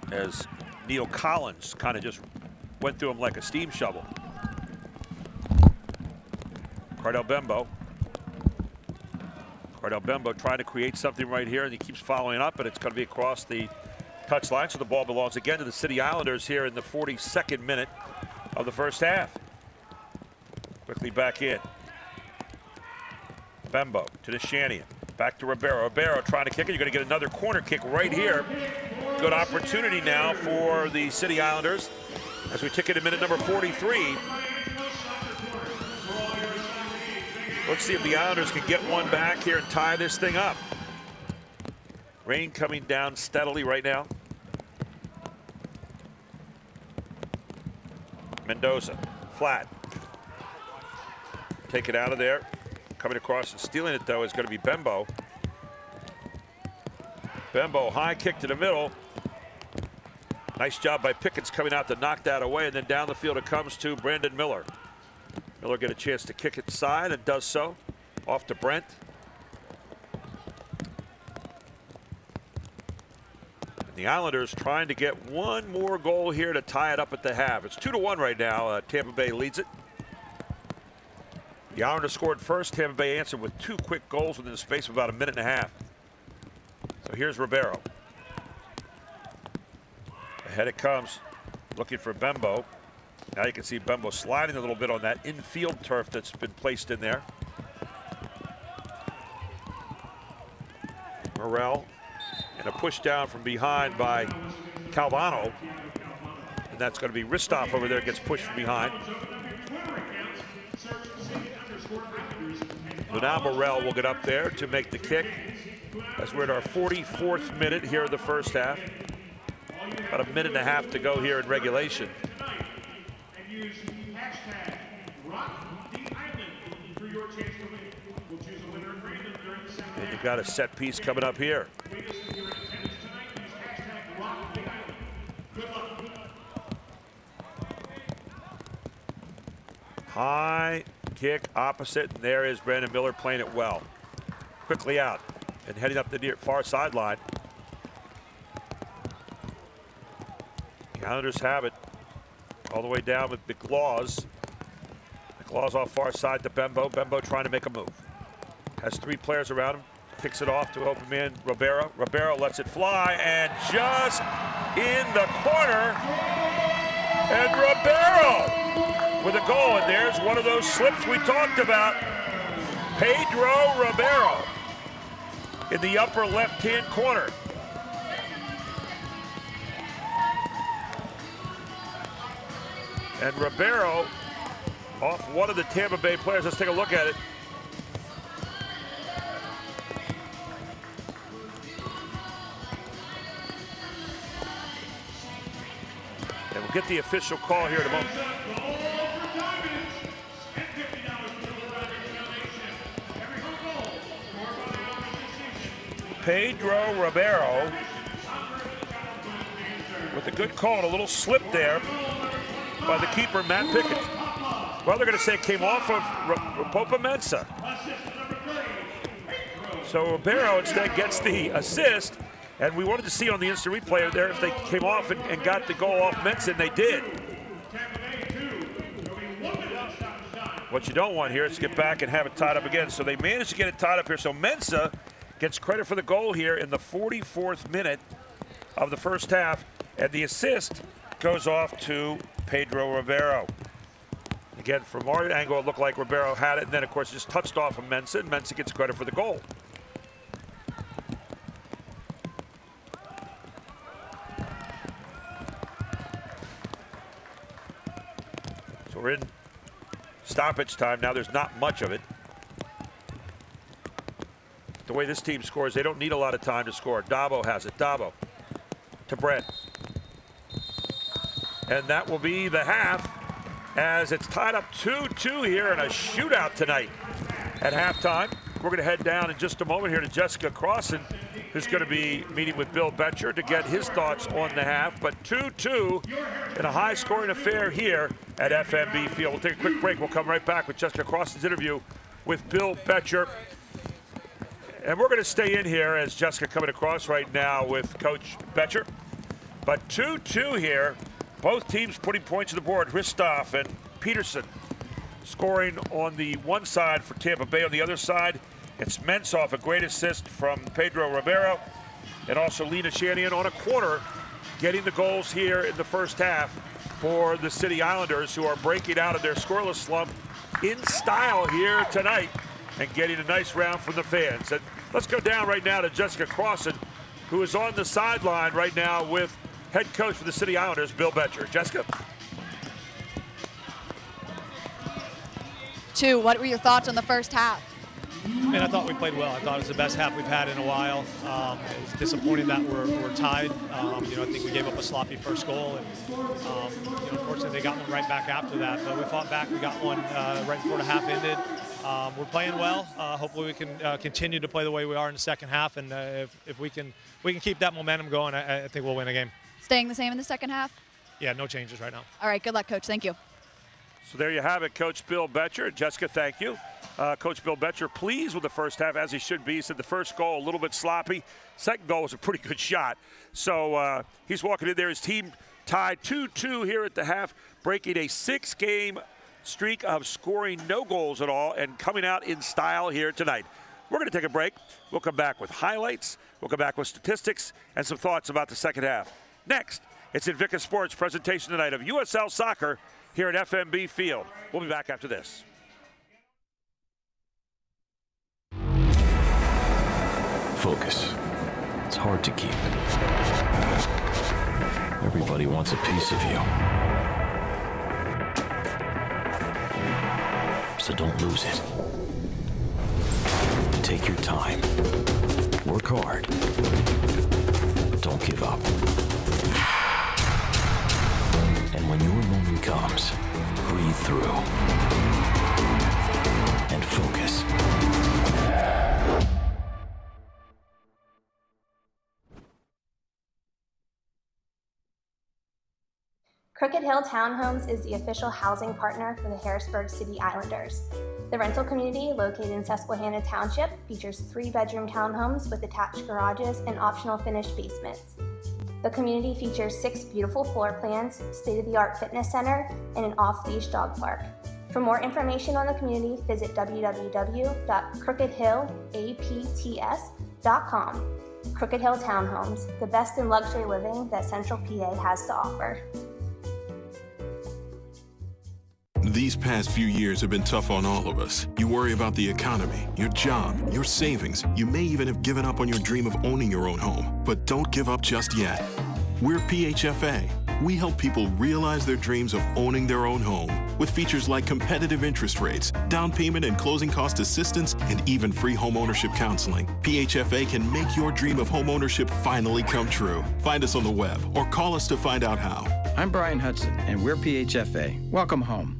As Neil Collins kind of just went through him like a steam shovel. Cardell Bembo trying to create something right here, and he keeps following up, but it's going to be across the touchline. So the ball belongs again to the City Islanders here in the 42nd minute of the first half. Quickly back in. Bembo to Nishanian. Back to Ribeiro. Ribeiro trying to kick it. You're going to get another corner kick right here. Good opportunity now for the City Islanders as we tick it in minute number 43. Let's see if the Islanders can get one back here and tie this thing up. Rain coming down steadily right now. Mendoza, flat. Take it out of there. Coming across and stealing it, though, is going to be Bembo. Bembo, high kick to the middle. Nice job by Pickens coming out to knock that away, and then down the field it comes to Brandon Miller. Miller get a chance to kick it inside and does so. Off to Brent. And the Islanders trying to get one more goal here to tie it up at the half. It's 2-1 right now. Tampa Bay leads it. The Islanders scored first. Tampa Bay answered with 2 quick goals within the space of about a minute and a half. So here's Ribeiro. Ahead it comes. Looking for Bembo. Now you can see Bembo sliding a little bit on that infield turf that's been placed in there. Morrell, and a push down from behind by Calvano. And that's going to be Ristoff over there, gets pushed from behind. So now Morrell will get up there to make the kick. As we're at our 44th minute here in the first half. About a minute and a half to go here in regulation. And you've got a set piece coming up here. High kick opposite, and there is Brandon Miller playing it well. Quickly out and heading up the near far sideline. The Islanders have it all the way down with McLaws. McLaws off far side to Bembo. Bembo trying to make a move. Has 3 players around him. Picks it off to open man Ribeiro. Ribeiro lets it fly and just in the corner. And Ribeiro with a goal. And there's one of those slips we talked about. Pedro Ribeiro in the upper left-hand corner. And Ribeiro off one of the Tampa Bay players. Let's take a look at it. And we'll get the official call here in a moment. Pedro Ribeiro with a good call and a little slip there by the keeper, Matt Pickett. Well, they're going to say it came off of Popa Mensah. So Ribeiro instead gets the assist, and we wanted to see on the instant replay there if they came off and got the goal off Mensah, and they did. What you don't want here is to get back and have it tied up again. So they managed to get it tied up here. So Mensah gets credit for the goal here in the 44th minute of the first half, and the assist goes off to Pedro Ribeiro. Again, from our angle, it looked like Ribeiro had it, and then, of course, just touched off of Mensah, and Mensah gets credit for the goal. So we're in stoppage time now. There's not much of it. The way this team scores, they don't need a lot of time to score. Dabo has it. Dabo to Brent. And that will be the half, as it's tied up 2-2 here in a shootout tonight at halftime. We're going to head down in just a moment here to Jessica Crossan, who's going to be meeting with Bill Betcher to get his thoughts on the half. But 2-2 in a high-scoring affair here at FNB Field. We'll take a quick break. We'll come right back with Jessica Crossan's interview with Bill Betcher. And we're going to stay in here as Jessica coming across right now with Coach Betcher. But 2-2 here. Both teams putting points on the board. Hristoff and Peterson scoring on the one side for Tampa Bay. On the other side, it's Mensah, a great assist from Pedro Ribeiro. And also Lena Shanian on a corner, getting the goals here in the first half for the City Islanders, who are breaking out of their scoreless slump in style here tonight and getting a nice round from the fans. And let's go down right now to Jessica Crossan, who is on the sideline right now with head coach for the City Islanders, Bill Betcher. Jessica? What were your thoughts on the first half? I thought we played well. I thought it was the best half we've had in a while. It's disappointing that we're tied. I think we gave up a sloppy first goal, and unfortunately they got one right back after that. But we fought back. We got one right before the half ended. We're playing well. Hopefully we can continue to play the way we are in the second half, and if we can keep that momentum going, I think we'll win a game. Staying the same in the second half? Yeah, no changes right now. All right, good luck, Coach. Thank you. So there you have it, Coach Bill Betcher. Jessica, thank you. Coach Bill Betcher pleased with the first half, as he should be. He said the first goal a little bit sloppy. Second goal was a pretty good shot. So he's walking in there. His team tied 2-2 here at the half, breaking a 6-game streak of scoring no goals at all and coming out in style here tonight. We're going to take a break. We'll come back with highlights. We'll come back with statistics and some thoughts about the second half. Next, it's Invicta Sports presentation tonight of USL Soccer here at FNB Field. We'll be back after this. Focus. It's hard to keep. Everybody wants a piece of you. So don't lose it. Take your time. Work hard. Don't give up. And when your moment comes, breathe through and focus. Crooked Hill Townhomes is the official housing partner for the Harrisburg City Islanders. The rental community, located in Susquehanna Township, features 3-bedroom townhomes with attached garages and optional finished basements. The community features 6 beautiful floor plans, state-of-the-art fitness center, and an off-leash dog park. For more information on the community, visit www.crookedhillapts.com. Crooked Hill Townhomes, the best in luxury living that Central PA has to offer. These past few years have been tough on all of us. You worry about the economy, your job, your savings. You may even have given up on your dream of owning your own home. But don't give up just yet. We're PHFA. We help people realize their dreams of owning their own home with features like competitive interest rates, down payment and closing cost assistance, and even free home ownership counseling. PHFA can make your dream of home ownership finally come true. Find us on the web or call us to find out how. I'm Brian Hudson, and we're PHFA. Welcome home.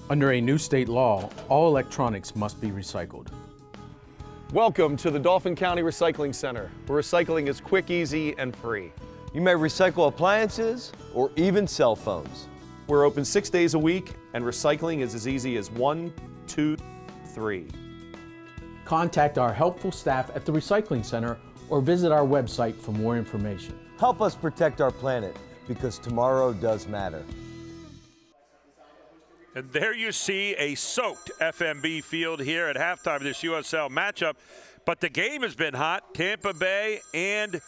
Under a new state law, all electronics must be recycled. Welcome to the Dauphin County Recycling Center, where recycling is quick, easy, and free. You may recycle appliances or even cell phones. We're open 6 days a week, and recycling is as easy as 1, 2, 3. Contact our helpful staff at the Recycling Center or visit our website for more information. Help us protect our planet, because tomorrow does matter. And there you see a soaked FNB Field here at halftime of this USL matchup. But the game has been hot. Tampa Bay and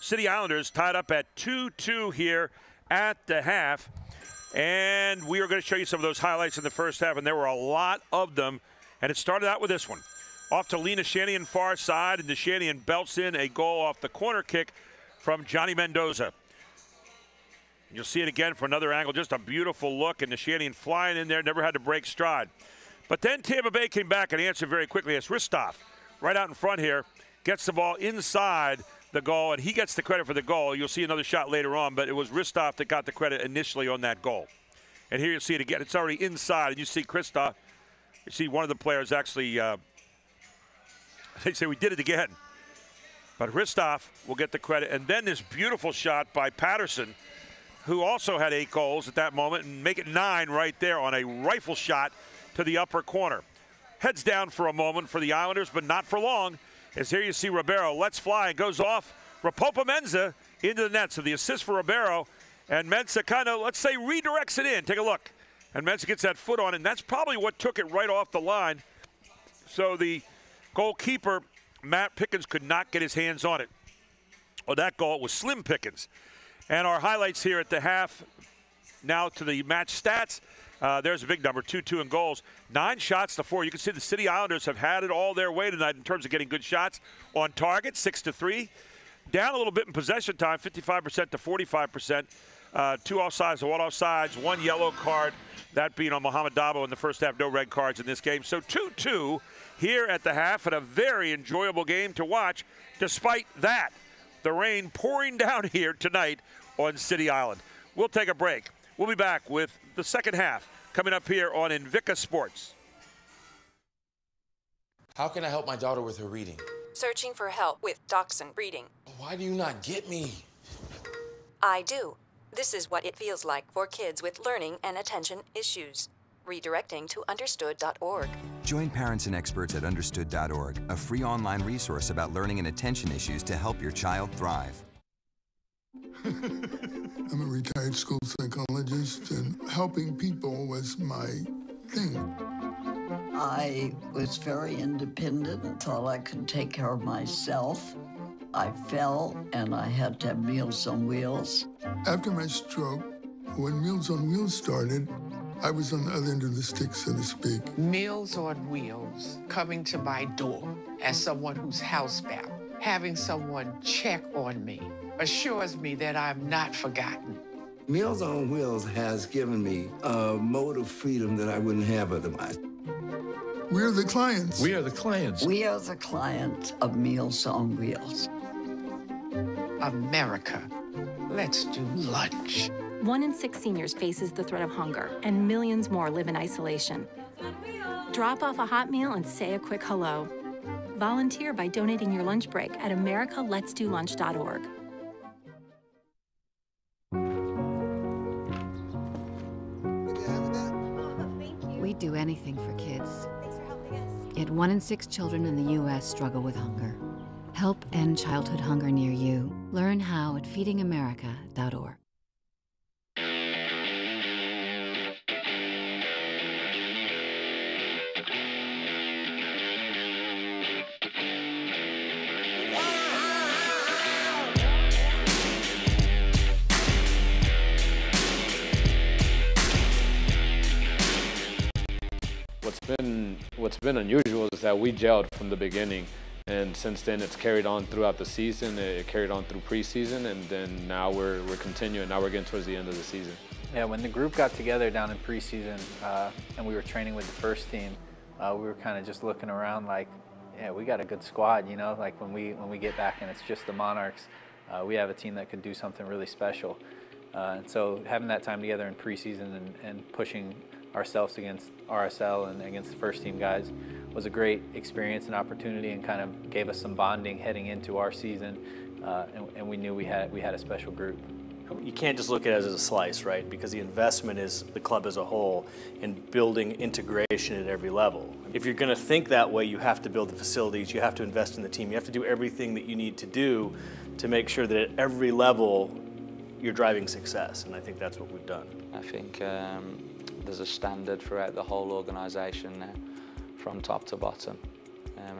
City Islanders tied up at 2-2 here at the half. And we are going to show you some of those highlights in the first half, and there were a lot of them. And it started out with this one. Off to Lena Shanahan, far side, and Shanahan belts in a goal off the corner kick from Johnny Mendoza. You'll see it again from another angle. Just a beautiful look, and Shanahan flying in there, never had to break stride. But then Tampa Bay came back and answered very quickly as Ristov, right out in front here, gets the ball inside the goal, and he gets the credit for the goal. You'll see another shot later on, but it was Ristov that got the credit initially on that goal. And here you see it again. It's already inside, and you see Kristoff. You see one of the players actually, they say we did it again. But Ristov will get the credit. And then this beautiful shot by Patterson, who also had 8 goals at that moment, and make it 9 right there on a rifle shot to the upper corner. Heads down for a moment for the Islanders, but not for long, as here you see Ribeiro lets fly and goes off Rapopa Mensah into the net. So the assist for Ribeiro, and Mensah kind of, let's say, redirects it in. Take a look. And Mensah gets that foot on it, and that's probably what took it right off the line. So the goalkeeper, Matt Pickens, could not get his hands on it. Well, that goal was slim pickings. And our highlights here at the half, now to the match stats. There's a big number, 2-2 in goals. 9 shots to 4. You can see the City Islanders have had it all their way tonight in terms of getting good shots on target, 6-3. Down a little bit in possession time, 55% to 45%. 2 offsides to 1 offsides, 1 yellow card, that being on Mohamed Dabo in the first half. No red cards in this game. So 2-2 here at the half, and a very enjoyable game to watch despite that. The rain pouring down here tonight on City Island. We'll take a break. We'll be back with the second half coming up here on Invicta Sports. How can I help my daughter with her reading? Searching for help with Dachshund Reading. Why do you not get me? I do. This is what it feels like for kids with learning and attention issues. Redirecting to understood.org. Join parents and experts at understood.org, a free online resource about learning and attention issues to help your child thrive. I'm a retired school psychologist, and helping people was my thing. I was very independent and thought I could take care of myself. I fell, and I had to have Meals on Wheels. After my stroke, when Meals on Wheels started, I was on the other end of the stick, so to speak. Meals on Wheels, coming to my door as someone who's housebound, having someone check on me, assures me that I'm not forgotten. Meals on Wheels has given me a mode of freedom that I wouldn't have otherwise. We're the clients. We are the clients. We are the clients of Meals on Wheels. America, let's do lunch. 1 in 6 seniors faces the threat of hunger, and millions more live in isolation. Drop off a hot meal and say a quick hello. Volunteer by donating your lunch break at americaletsdolunch.org. We'd do anything for kids. Yet 1 in 6 children in the U.S. struggle with hunger. Help end childhood hunger near you. Learn how at feedingamerica.org. What's been unusual is that we gelled from the beginning, and since then it's carried on throughout the season. It carried on through preseason, and then now we're continuing. Now we're getting towards the end of the season. Yeah, when the group got together down in preseason and we were training with the first team, we were kind of just looking around like, yeah, we got a good squad, you know. Like when we get back and it's just the Monarchs, we have a team that could do something really special. And so having that time together in preseason and pushing ourselves against RSL and against the first team guys was a great experience and opportunity, and kind of gave us some bonding heading into our season, and we knew we had a special group. You can't just look at it as a slice, right? Because the investment is the club as a whole and building integration at every level. If you're going to think that way, you have to build the facilities, you have to invest in the team, you have to do everything that you need to do to make sure that at every level you're driving success, and I think that's what we've done. I think there's a standard throughout the whole organisation now, from top to bottom.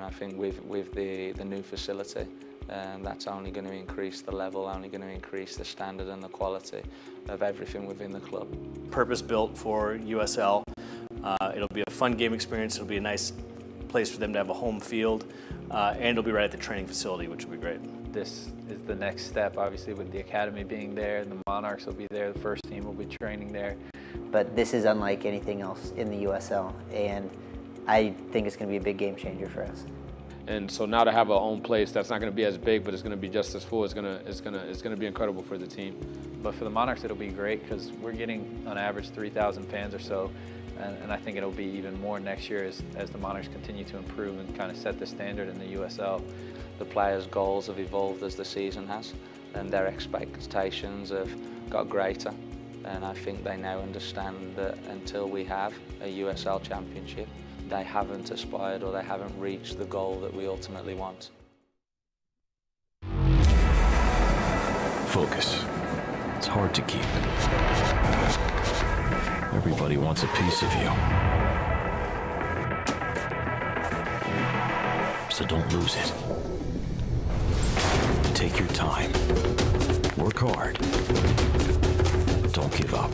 I think with the new facility, that's only going to increase the level, only going to increase the standard and the quality of everything within the club. Purpose-built for USL. It'll be a fun game experience. It'll be a nice place for them to have a home field, and it'll be right at the training facility, which will be great. This is the next step, obviously, with the academy being there. The Monarchs will be there. The first team will be training there. But this is unlike anything else in the USL, and I think it's going to be a big game changer for us. And so now to have our own place that's not going to be as big, but it's going to be just as full, it's going to be incredible for the team. But for the Monarchs, it'll be great because we're getting on average 3,000 fans or so, and I think it'll be even more next year as the Monarchs continue to improve and kind of set the standard in the USL. The players' goals have evolved as the season has, and their expectations have got greater. And I think they now understand that until we have a USL championship, they haven't aspired or they haven't reached the goal that we ultimately want. Focus. It's hard to keep. Everybody wants a piece of you. So don't lose it. Take your time. Work hard. Don't give up.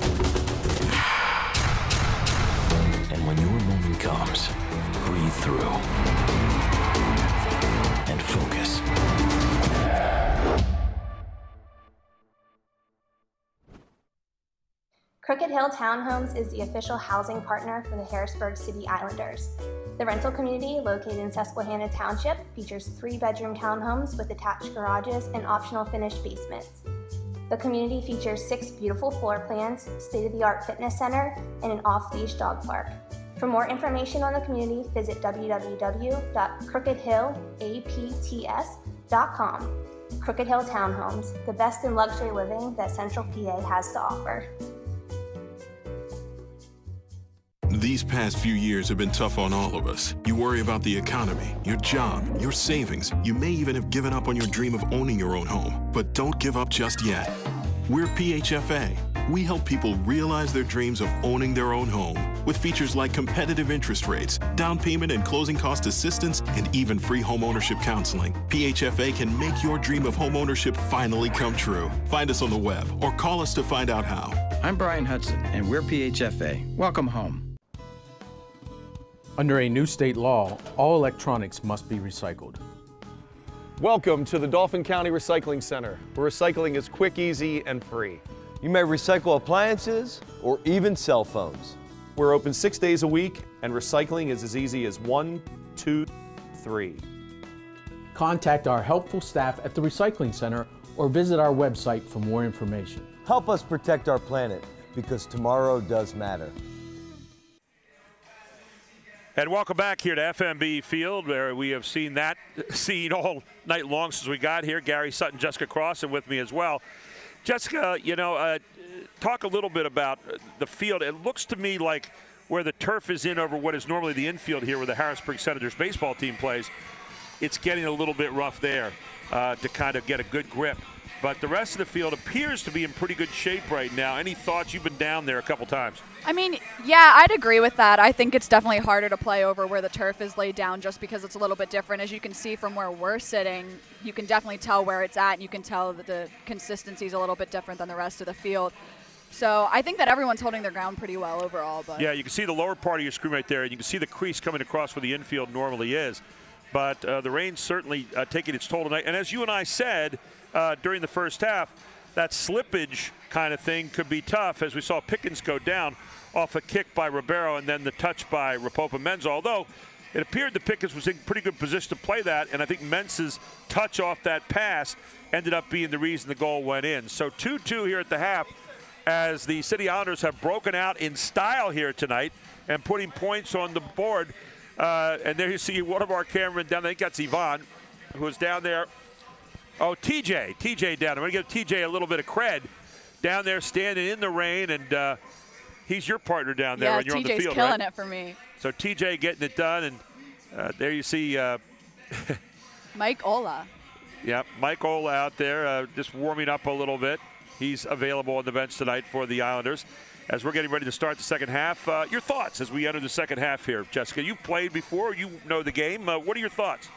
And when your moment comes, breathe through and focus. Crooked Hill Townhomes is the official housing partner for the Harrisburg City Islanders. The rental community, located in Susquehanna Township, features 3-bedroom townhomes with attached garages and optional finished basements. The community features 6 beautiful floor plans, state-of-the-art fitness center, and an off-leash dog park. For more information on the community, visit www.crookedhillapts.com. Crooked Hill Townhomes, the best in luxury living that Central PA has to offer. These past few years have been tough on all of us. You worry about the economy, your job, your savings. You may even have given up on your dream of owning your own home. But don't give up just yet. We're PHFA. We help people realize their dreams of owning their own home with features like competitive interest rates, down payment and closing cost assistance, and even free home ownership counseling. PHFA can make your dream of home ownership finally come true. Find us on the web or call us to find out how. I'm Brian Hudson, and we're PHFA. Welcome home. Under a new state law, all electronics must be recycled. Welcome to the Dauphin County Recycling Center, where recycling is quick, easy, and free. You may recycle appliances or even cell phones. We're open 6 days a week, and recycling is as easy as 1, 2, 3. Contact our helpful staff at the Recycling Center or visit our website for more information. Help us protect our planet, because tomorrow does matter. And welcome back here to FNB Field, where we have seen that scene all night long since we got here. Gary Sutton, Jessica Cross, and with me as well. Jessica, talk a little bit about the field. It looks to me like where the turf is in over what is normally the infield here where the Harrisburg Senators baseball team plays, it's getting a little bit rough there to kind of get a good grip. But the rest of the field appears to be in pretty good shape right now. Any thoughts? You've been down there a couple times. I mean, yeah, I'd agree with that. I think it's definitely harder to play over where the turf is laid down just because it's a little bit different. As you can see from where we're sitting, you can definitely tell where it's at, and you can tell that the consistency is a little bit different than the rest of the field. So I think that everyone's holding their ground pretty well overall. But yeah, you can see the lower part of your screen right there, and you can see the crease coming across where the infield normally is. But the rain's certainly taking its toll tonight. And as you and I said during the first half, that slippage kind of thing could be tough, as we saw Pickens go down off a kick by Ribeiro and then the touch by Rapopa Menza. Although it appeared that Pickens was in pretty good position to play that, and I think Menza's touch off that pass ended up being the reason the goal went in. So 2-2 here at the half, as the City Islanders have broken out in style here tonight and putting points on the board. And there you see one of our cameramen down there. I think that's Yvonne, who was down there. Oh, TJ down. I'm going to give TJ a little bit of cred down there standing in the rain, and he's your partner down there when you're on the field, killing right? it for me. So TJ getting it done, and there you see Mike Ola. Yeah, Mike Ola out there just warming up a little bit. He's available on the bench tonight for the Islanders. As we're getting ready to start the second half, your thoughts as we enter the second half here, Jessica? You played before, you know the game. What are your thoughts?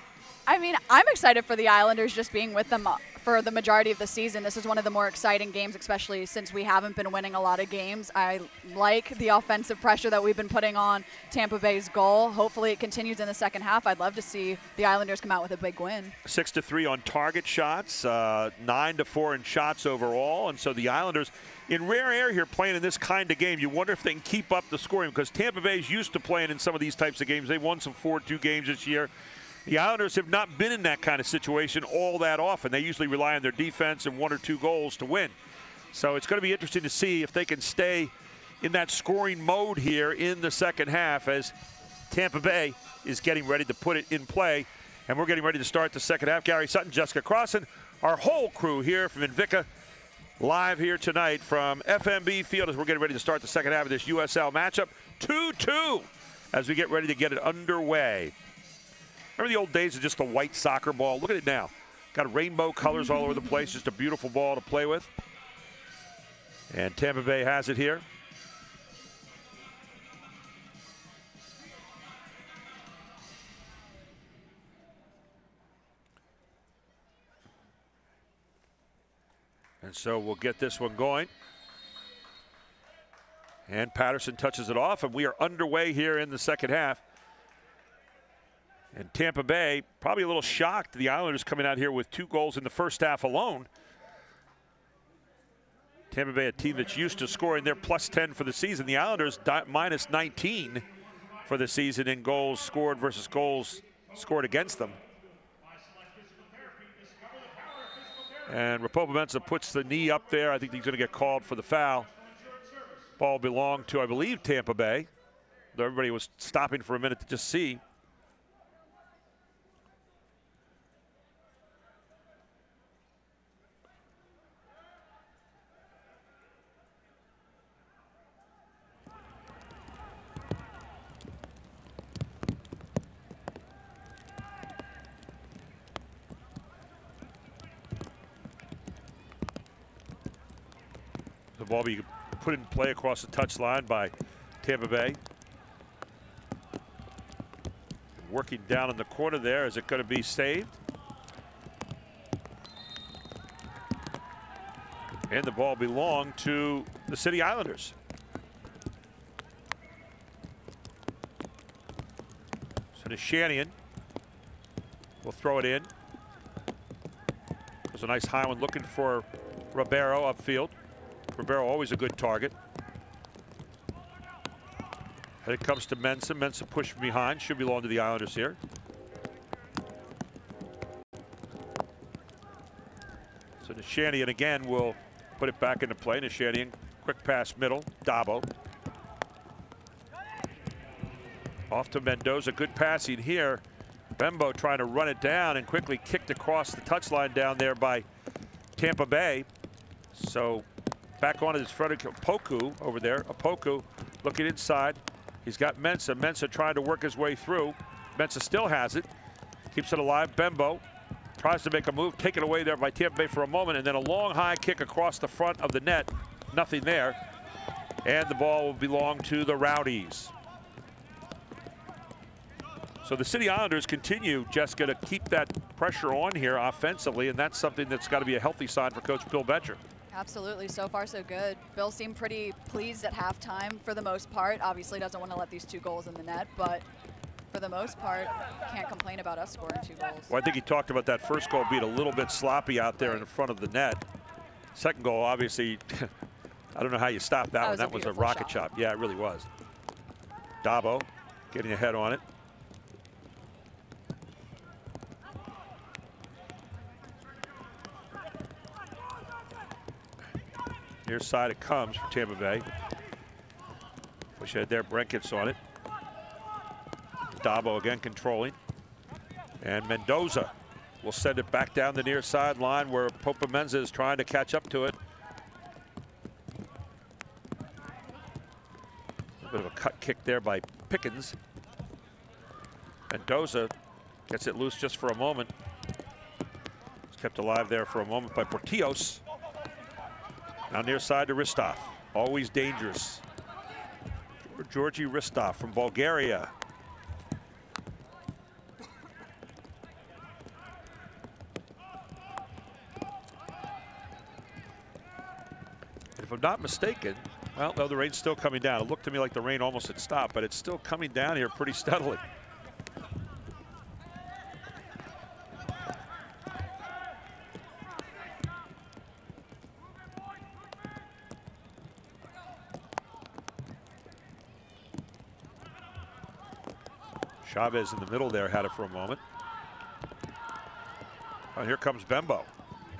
I mean, I'm excited for the Islanders just being with them for the majority of the season. This is one of the more exciting games, especially since we haven't been winning a lot of games. I like the offensive pressure that we've been putting on Tampa Bay's goal. Hopefully it continues in the second half. I'd love to see the Islanders come out with a big win. 6-3 on target shots, 9-4 in shots overall. And so the Islanders, in rare air here, playing in this kind of game, you wonder if they can keep up the scoring, because Tampa Bay's used to playing in some of these types of games. They've won some 4-2 games this year. The Islanders have not been in that kind of situation all that often. They usually rely on their defense and 1 or 2 goals to win. So it's going to be interesting to see if they can stay in that scoring mode here in the second half, as Tampa Bay is getting ready to put it in play. And we're getting ready to start the second half. Gary Sutton, Jessica Crossan, our whole crew here from Invicta, live here tonight from FNB Field as we're getting ready to start the second half of this USL matchup. 2-2 as we get ready to get it underway. Remember the old days of just the white soccer ball? Look at it now. Got rainbow colors all over the place. Just a beautiful ball to play with. And Tampa Bay has it here. And so we'll get this one going. And Patterson touches it off, and we are underway here in the second half. And Tampa Bay, probably a little shocked, the Islanders coming out here with 2 goals in the first half alone. Tampa Bay, a team that's used to scoring, they're +10 for the season. The Islanders -19 for the season in goals scored versus goals scored against them. And Rapopa puts the knee up there. I think he's going to get called for the foul. Ball belonged to, I believe, Tampa Bay. Though everybody was stopping for a minute to just see. The ball be put in play across the touchline by Tampa Bay. Working down in the corner there. Is it going to be saved? And the ball belonged to the City Islanders. So Nishanian will throw it in. There's a nice high one looking for Ribeiro upfield. Ribeiro always a good target. And it comes to Mensah. Mensah pushed from behind. Should belong to the Islanders here. So Nishanian again will put it back into play. Nishanian, quick pass middle. Dabo. Off to Mendoza. Good passing here. Bembo trying to run it down and quickly kicked across the touchline down there by Tampa Bay. So back on his front of Opoku over there. Opoku looking inside. He's got Mensah. Mensah trying to work his way through. Mensah still has it. Keeps it alive. Bembo tries to make a move. Taken away there by Tampa Bay for a moment. And then a long high kick across the front of the net. Nothing there. And the ball will belong to the Rowdies. So the City Islanders continue, Jessica, to keep that pressure on here offensively. And that's something that's got to be a healthy sign for Coach Bill Betcher. Absolutely. So far, so good. Bill seemed pretty pleased at halftime for the most part. Obviously doesn't want to let these 2 goals in the net, but for the most part, can't complain about us scoring 2 goals. Well, I think he talked about that first goal being a little bit sloppy out there in front of the net. Second goal, obviously, I don't know how you stop that one. That was a rocket shot. Yeah, it really was. Dabo getting ahead on it. Near side it comes for Tampa Bay. Push ahead there, Brent gets on it. Dabo again controlling. And Mendoza will send it back down the near sideline where Popa Mensa is trying to catch up to it. A bit of a cut kick there by Pickens. Mendoza gets it loose just for a moment. It's kept alive there for a moment by Portillos. Now near side to Ristov. Always dangerous. Georgi Ristov from Bulgaria. If I'm not mistaken, well, no, the rain's still coming down. It looked to me like the rain almost had stopped, but it's still coming down here pretty steadily. Chavez in the middle there had it for a moment. Oh, here comes Bembo.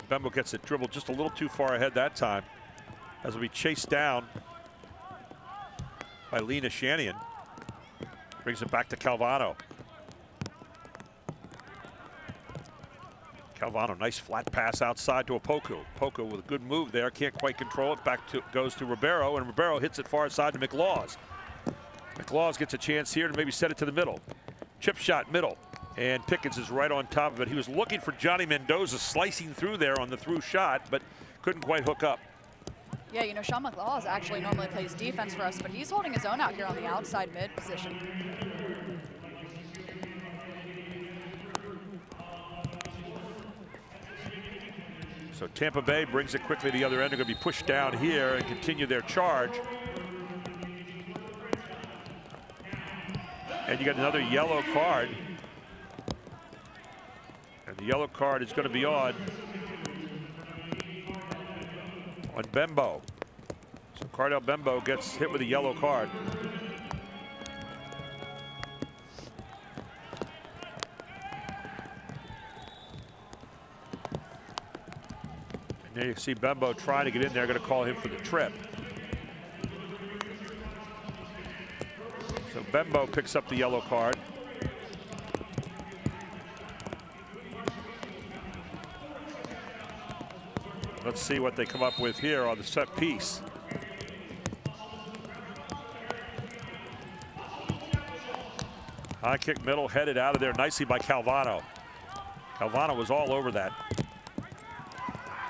Bembo gets it dribbled just a little too far ahead that time, as will be chased down by Lena Shanian. Brings it back to Calvano. Calvano, nice flat pass outside to Opoku. Opoku with a good move there, can't quite control it. Back to goes to Ribeiro, and Ribeiro hits it far side to McLaws. McLaws gets a chance here to maybe set it to the middle. Chip shot middle, and Pickens is right on top of it. He was looking for Johnny Mendoza slicing through there on the through shot, but couldn't quite hook up. Yeah, you know, Sean McLaws actually normally plays defense for us, but he's holding his own out here on the outside mid position. So Tampa Bay brings it quickly to the other end. They're going to be pushed down here and continue their charge. And you got another yellow card. And the yellow card is going to be on Bembo. So Cardell Bembo gets hit with a yellow card. And there you see Bembo trying to get in there, going to call him for the trip. So Bembo picks up the yellow card. Let's see what they come up with here on the set piece. High kick middle, headed out of there nicely by Calvano. Calvano was all over that.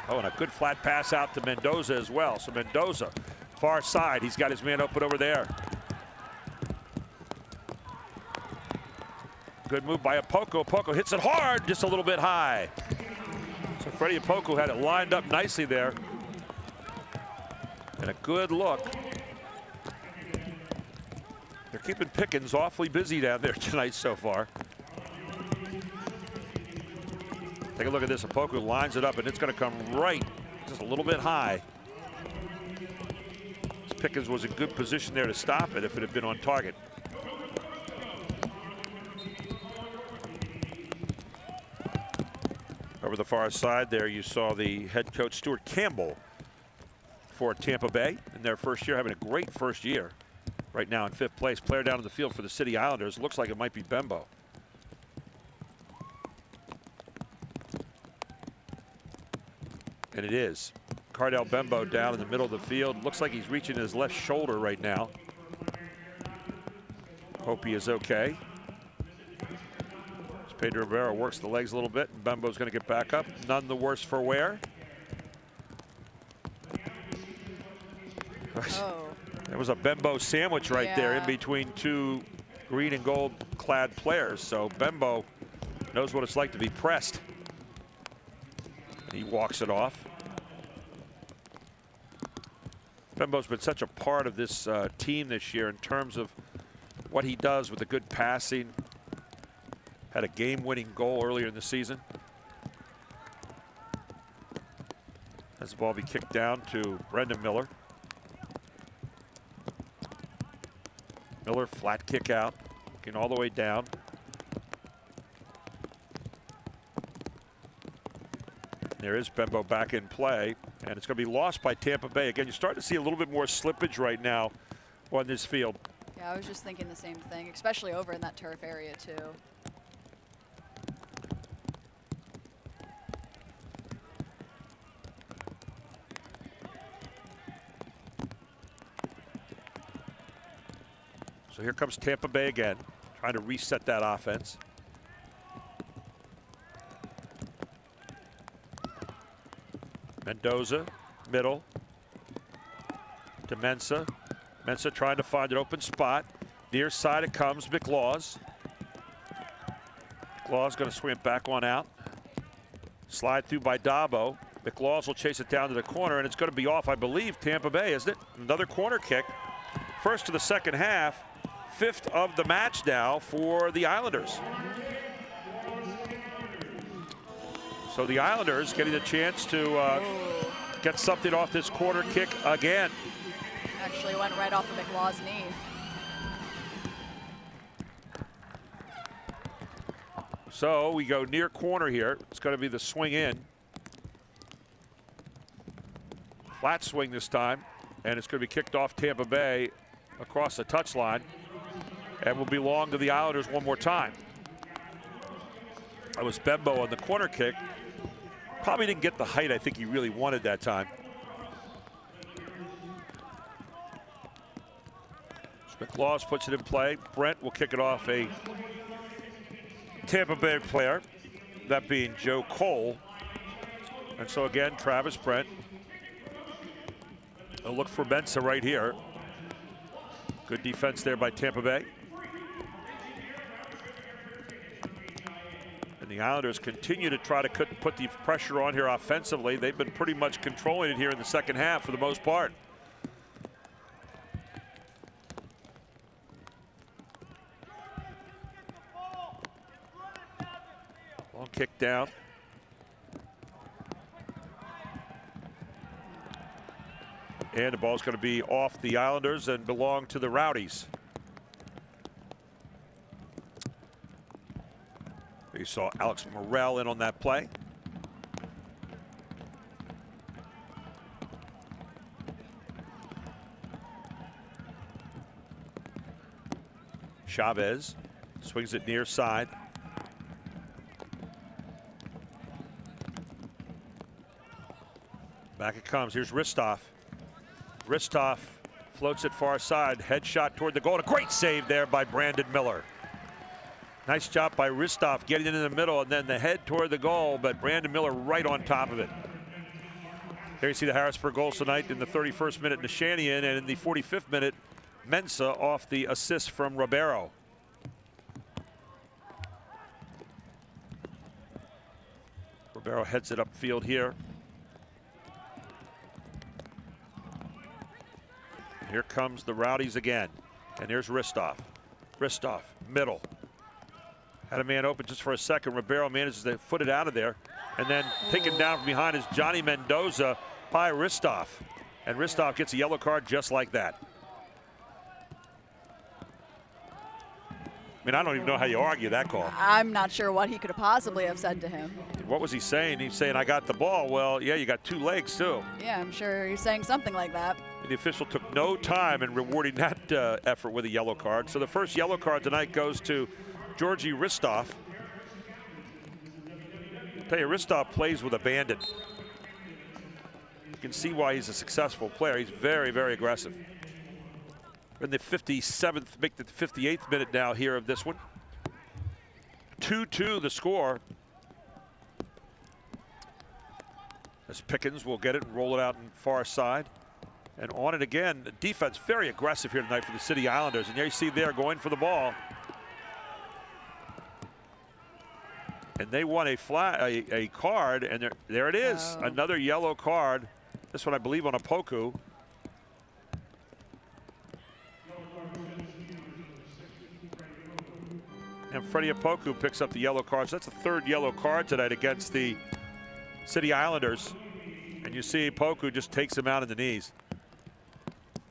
Oh, and a good flat pass out to Mendoza as well. So Mendoza, far side, he's got his man open over there. Good move by Opoku. Opoku hits it hard, just a little bit high. So Freddie Opoku had it lined up nicely there. And a good look. They're keeping Pickens awfully busy down there tonight so far. Take a look at this. Opoku lines it up, and it's going to come right, just a little bit high. Pickens was in good position there to stop it if it had been on target. Over the far side there, you saw the head coach Stuart Campbell for Tampa Bay in their first year, having a great first year. Right now in 5th place, player down in the field for the City Islanders. Looks like it might be Bembo. And it is. Cardell Bembo down in the middle of the field. Looks like he's reaching his left shoulder right now. Hope he is okay. Pedro Rivera works the legs a little bit, and Bembo's going to get back up. None the worse for wear. Oh. There was a Bembo sandwich right there in between two green and gold clad players. So Bembo knows what it's like to be pressed. He walks it off. Bembo's been such a part of this team this year in terms of what he does with the good passing. Had a game-winning goal earlier in the season. As the ball be kicked down to Brendan Miller. Miller, flat kick out, looking all the way down. There is Bembo back in play, and it's going to be lost by Tampa Bay. Again, you're starting to see a little bit more slippage right now on this field. Yeah, I was just thinking the same thing, especially over in that turf area, too. So here comes Tampa Bay again, trying to reset that offense. Mendoza, middle. To Mensah. Mensah trying to find an open spot. Near side it comes, McLaws. McLaws going to swing it back on out. Slide through by Dabo. McLaws will chase it down to the corner, and it's going to be off, I believe, Tampa Bay, isn't it? Another corner kick. First of the second half. 5th of the match now for the Islanders. So the Islanders getting a chance to get something off this corner kick again. Actually went right off of McLaw's knee. So we go near corner here. It's going to be the swing in. Flat swing this time, and it's going to be kicked off Tampa Bay across the touchline and will belong to the Islanders one more time. That was Bembo on the corner kick. Probably didn't get the height I think he really wanted that time. McLaws puts it in play. Brent will kick it off a Tampa Bay player, that being Joe Cole. And so again, Travis Brent. A look for Mensah right here. Good defense there by Tampa Bay. And the Islanders continue to try to put the pressure on here offensively. They've been pretty much controlling it here in the second half for the most part. Long kick down. And the ball's going to be off the Islanders and belong to the Rowdies. You saw Alex Morrell in on that play. Chavez swings it near side. Back it comes. Here's Ristov. Ristov floats it far side. Headshot toward the goal. And a great save there by Brandon Miller. Nice job by Ristov getting it in the middle and then the head toward the goal, but Brandon Miller right on top of it. Here you see the Harrisburg goals tonight in the 31st minute, Nishanian, and in the 45th minute, Mensah off the assist from Ribeiro. Ribeiro heads it upfield here. Here comes the Rowdies again. And here's Ristov. Ristov, middle. Had a man open just for a second. Ribeiro manages to foot it out of there. And then taken down from behind is Johnny Mendoza by Ristov. And Ristov gets a yellow card just like that. I mean, I don't even know how you argue that call. I'm not sure what he could have possibly have said to him. What was he saying? He's saying, I got the ball. Well, yeah, you got two legs, too. Yeah, I'm sure he's saying something like that. And the official took no time in rewarding that effort with a yellow card. So the first yellow card tonight goes to Georgi Ristov. I'll tell you, Ristov plays with abandon. You can see why he's a successful player. He's very, very aggressive. In the 57th, make the 58th minute now here of this one. 2-2 the score. As Pickens will get it and roll it out in far side. And on it again, the defense very aggressive here tonight for the City Islanders. And there you see they're going for the ball. And they won a card, and there it is. Oh. Another yellow card. This one, I believe, on Opoku. And Freddie Opoku picks up the yellow cards. That's the third yellow card tonight against the City Islanders. And you see Opoku just takes him out in the knees.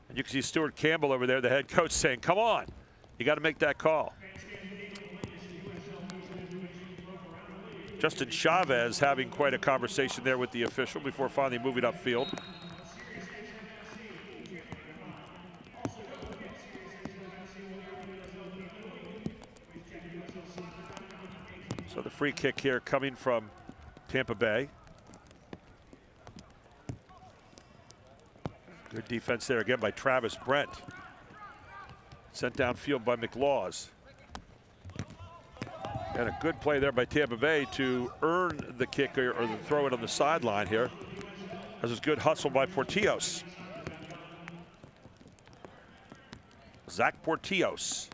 And you can see Stuart Campbell over there, the head coach, saying, come on, you got to make that call. Justin Chavez having quite a conversation there with the official before finally moving upfield. So the free kick here coming from Tampa Bay. Good defense there again by Travis Brent. Sent downfield by McLaws. And a good play there by Tampa Bay to earn the kick or the throw it on the sideline here. This is good hustle by Portillos. Zach Portillos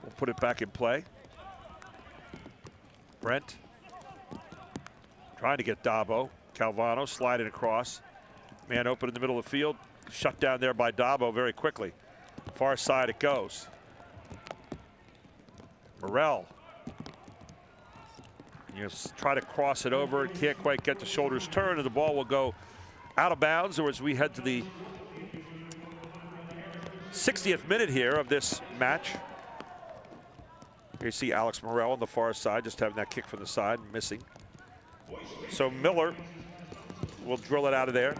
will put it back in play. Brent trying to get Dabo. Calvano sliding across. Man open in the middle of the field. Shut down there by Dabo very quickly. Far side it goes. Morrell. You try to cross it over. Can't quite get the shoulders turned, and the ball will go out of bounds. Or as we head to the 60th minute here of this match. Here you see Alex Morrell on the far side, just having that kick from the side, missing. So Miller will drill it out of there.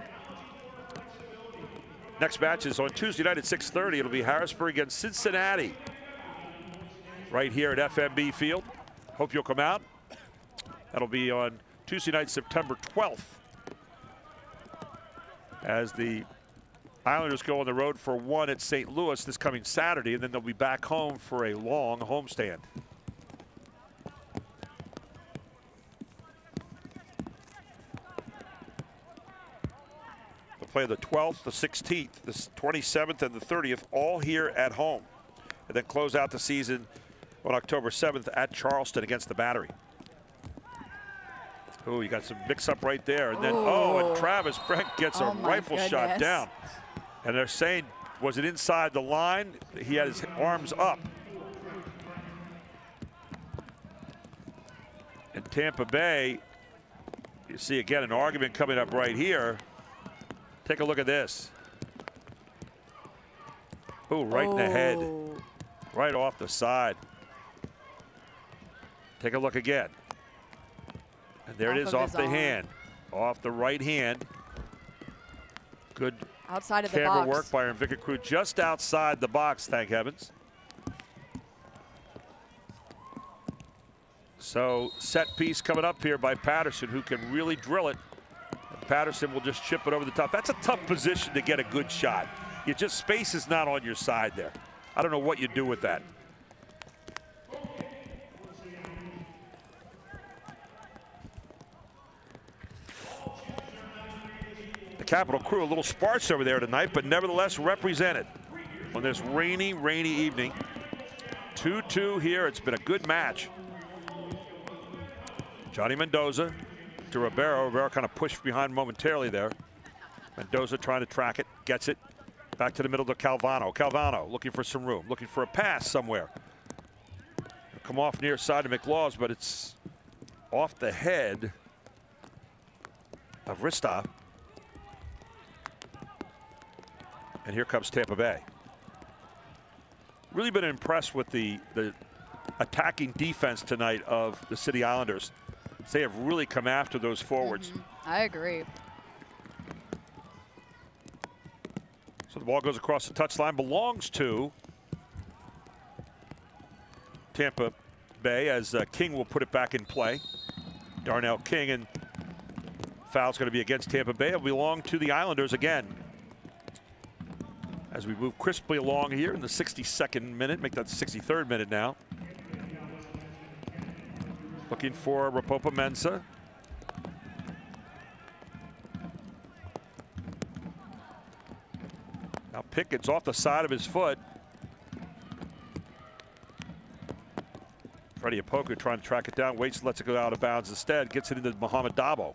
Next match is on Tuesday night at 6:30. It'll be Harrisburg against Cincinnati right here at FNB Field. Hope you'll come out. That'll be on Tuesday night, September 12th, as the Islanders go on the road for one at St. Louis this coming Saturday, and then they'll be back home for a long homestand. They'll play the 12th, the 16th, the 27th, and the 30th, all here at home, and then close out the season on October 7th at Charleston against the Battery. Oh, you got some mix-up right there. And then, and Travis Brent gets a rifle shot down. And they're saying, was it inside the line? He had his arms up. And Tampa Bay, you see again an argument coming up right here. Take a look at this. Oh, right in the head. Right off the side. Take a look again. And there it is off the hand, off the right hand. Good outside of the camera box. work by our Invicta crew, just outside the box, thank heavens. So set piece coming up here by Patterson, who can really drill it. And Patterson will just chip it over the top. That's a tough position to get a good shot. You just, space is not on your side there. I don't know what you do with that. The Capitol crew a little sparse over there tonight, but nevertheless represented on this rainy evening. 2-2 here. It's been a good match. Johnny Mendoza to Ribeiro. Ribeiro kind of pushed behind momentarily there. Mendoza trying to track it, gets it. Back to the middle to Calvano. Calvano looking for some room, looking for a pass somewhere. Come off near side of McLaws, but it's off the head of Ristov. And here comes Tampa Bay. Really been impressed with the attacking defense tonight of the City Islanders. They have really come after those forwards. I agree. So the ball goes across the touchline, belongs to Tampa Bay as King will put it back in play. Darnell King, and foul's going to be against Tampa Bay. It'll belong to the Islanders again. As we move crisply along here in the 62nd minute, make that the 63rd minute now. Looking for Rapopa Mensah. Now Pickett's off the side of his foot. Freddie Apoku trying to track it down, waits, lets it go out of bounds instead, gets it into Mohamed Dabo.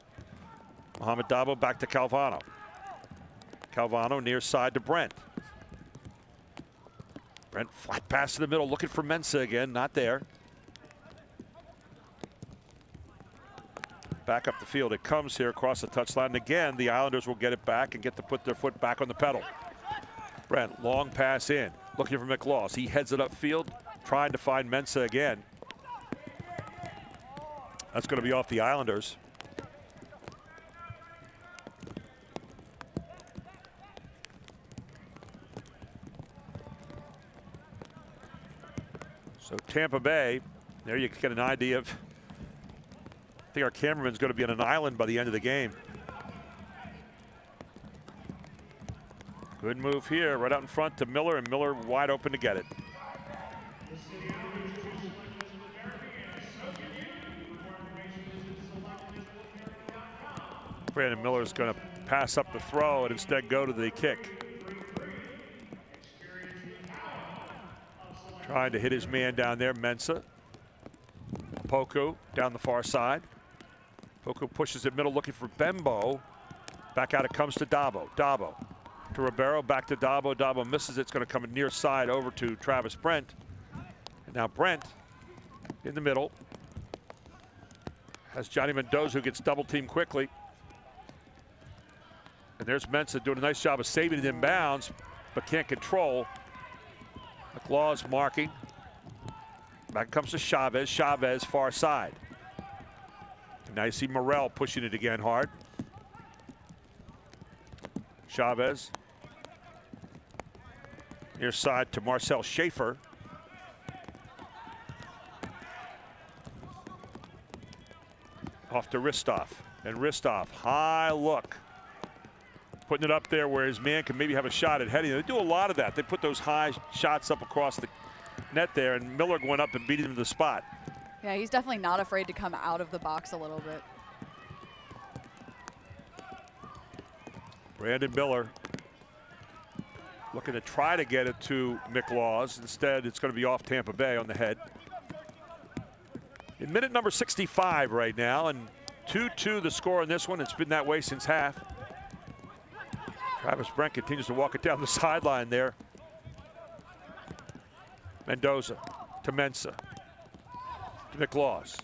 Mohamed Dabo back to Calvano. Calvano near side to Brent. Brent flat pass to the middle, looking for Mensah again, not there. Back up the field, it comes here across the touchline. And again, the Islanders will get it back and get to put their foot back on the pedal. Brent, long pass in, looking for McLaws. He heads it upfield, trying to find Mensah again. That's going to be off the Islanders. So Tampa Bay, there you get an idea of, I think our cameraman's going to be on an island by the end of the game. Good move here, right out in front to Miller, and Miller wide open to get it. Brandon Miller's going to pass up the throw and instead go to the kick. Trying to hit his man down there, Mensah. Poku down the far side. Poku pushes it middle looking for Bembo. Back out it comes to Dabo. Dabo to Ribeiro, back to Dabo. Dabo misses it. It's going to come near side over to Travis Brent. And now Brent in the middle has Johnny Mendoza, who gets double teamed quickly. And there's Mensah doing a nice job of saving it in bounds, but can't control. McLaw's marking. Back comes to Chavez. Chavez far side. And now you see Morrell pushing it again hard. Chavez. Near side to Marcel Schaefer. Off to Ristov. And Ristov, high look. Putting it up there where his man can maybe have a shot at heading. They do a lot of that. They put those high shots up across the net there, and Miller went up and beat him to the spot. Yeah, he's definitely not afraid to come out of the box a little bit. Brandon Miller looking to try to get it to McLaws. Instead, it's going to be off Tampa Bay on the head. In minute number 65 right now, and 2-2 the score in this one. It's been that way since half. Travis Brent continues to walk it down the sideline there. Mendoza to Mensah. To McLaws.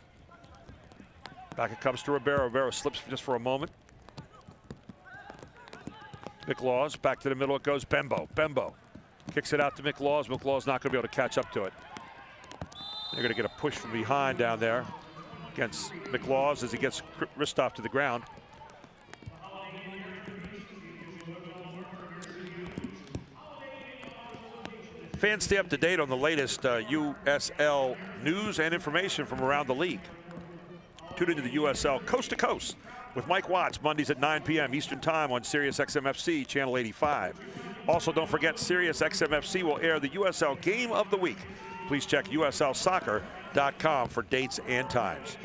Back it comes to Ribeiro. Ribeiro slips just for a moment. McLaws, back to the middle it goes. Bembo. Bembo kicks it out to McLaws. McLaws not going to be able to catch up to it. They're going to get a push from behind down there against McLaws as he gets Ristov to the ground. Fans, stay up to date on the latest USL news and information from around the league. Tune into the USL Coast to Coast with Mike Watts, Mondays at 9 p.m. Eastern Time on Sirius XM-FC, Channel 85. Also, don't forget, Sirius XM-FC will air the USL Game of the Week. Please check uslsoccer.com for dates and times.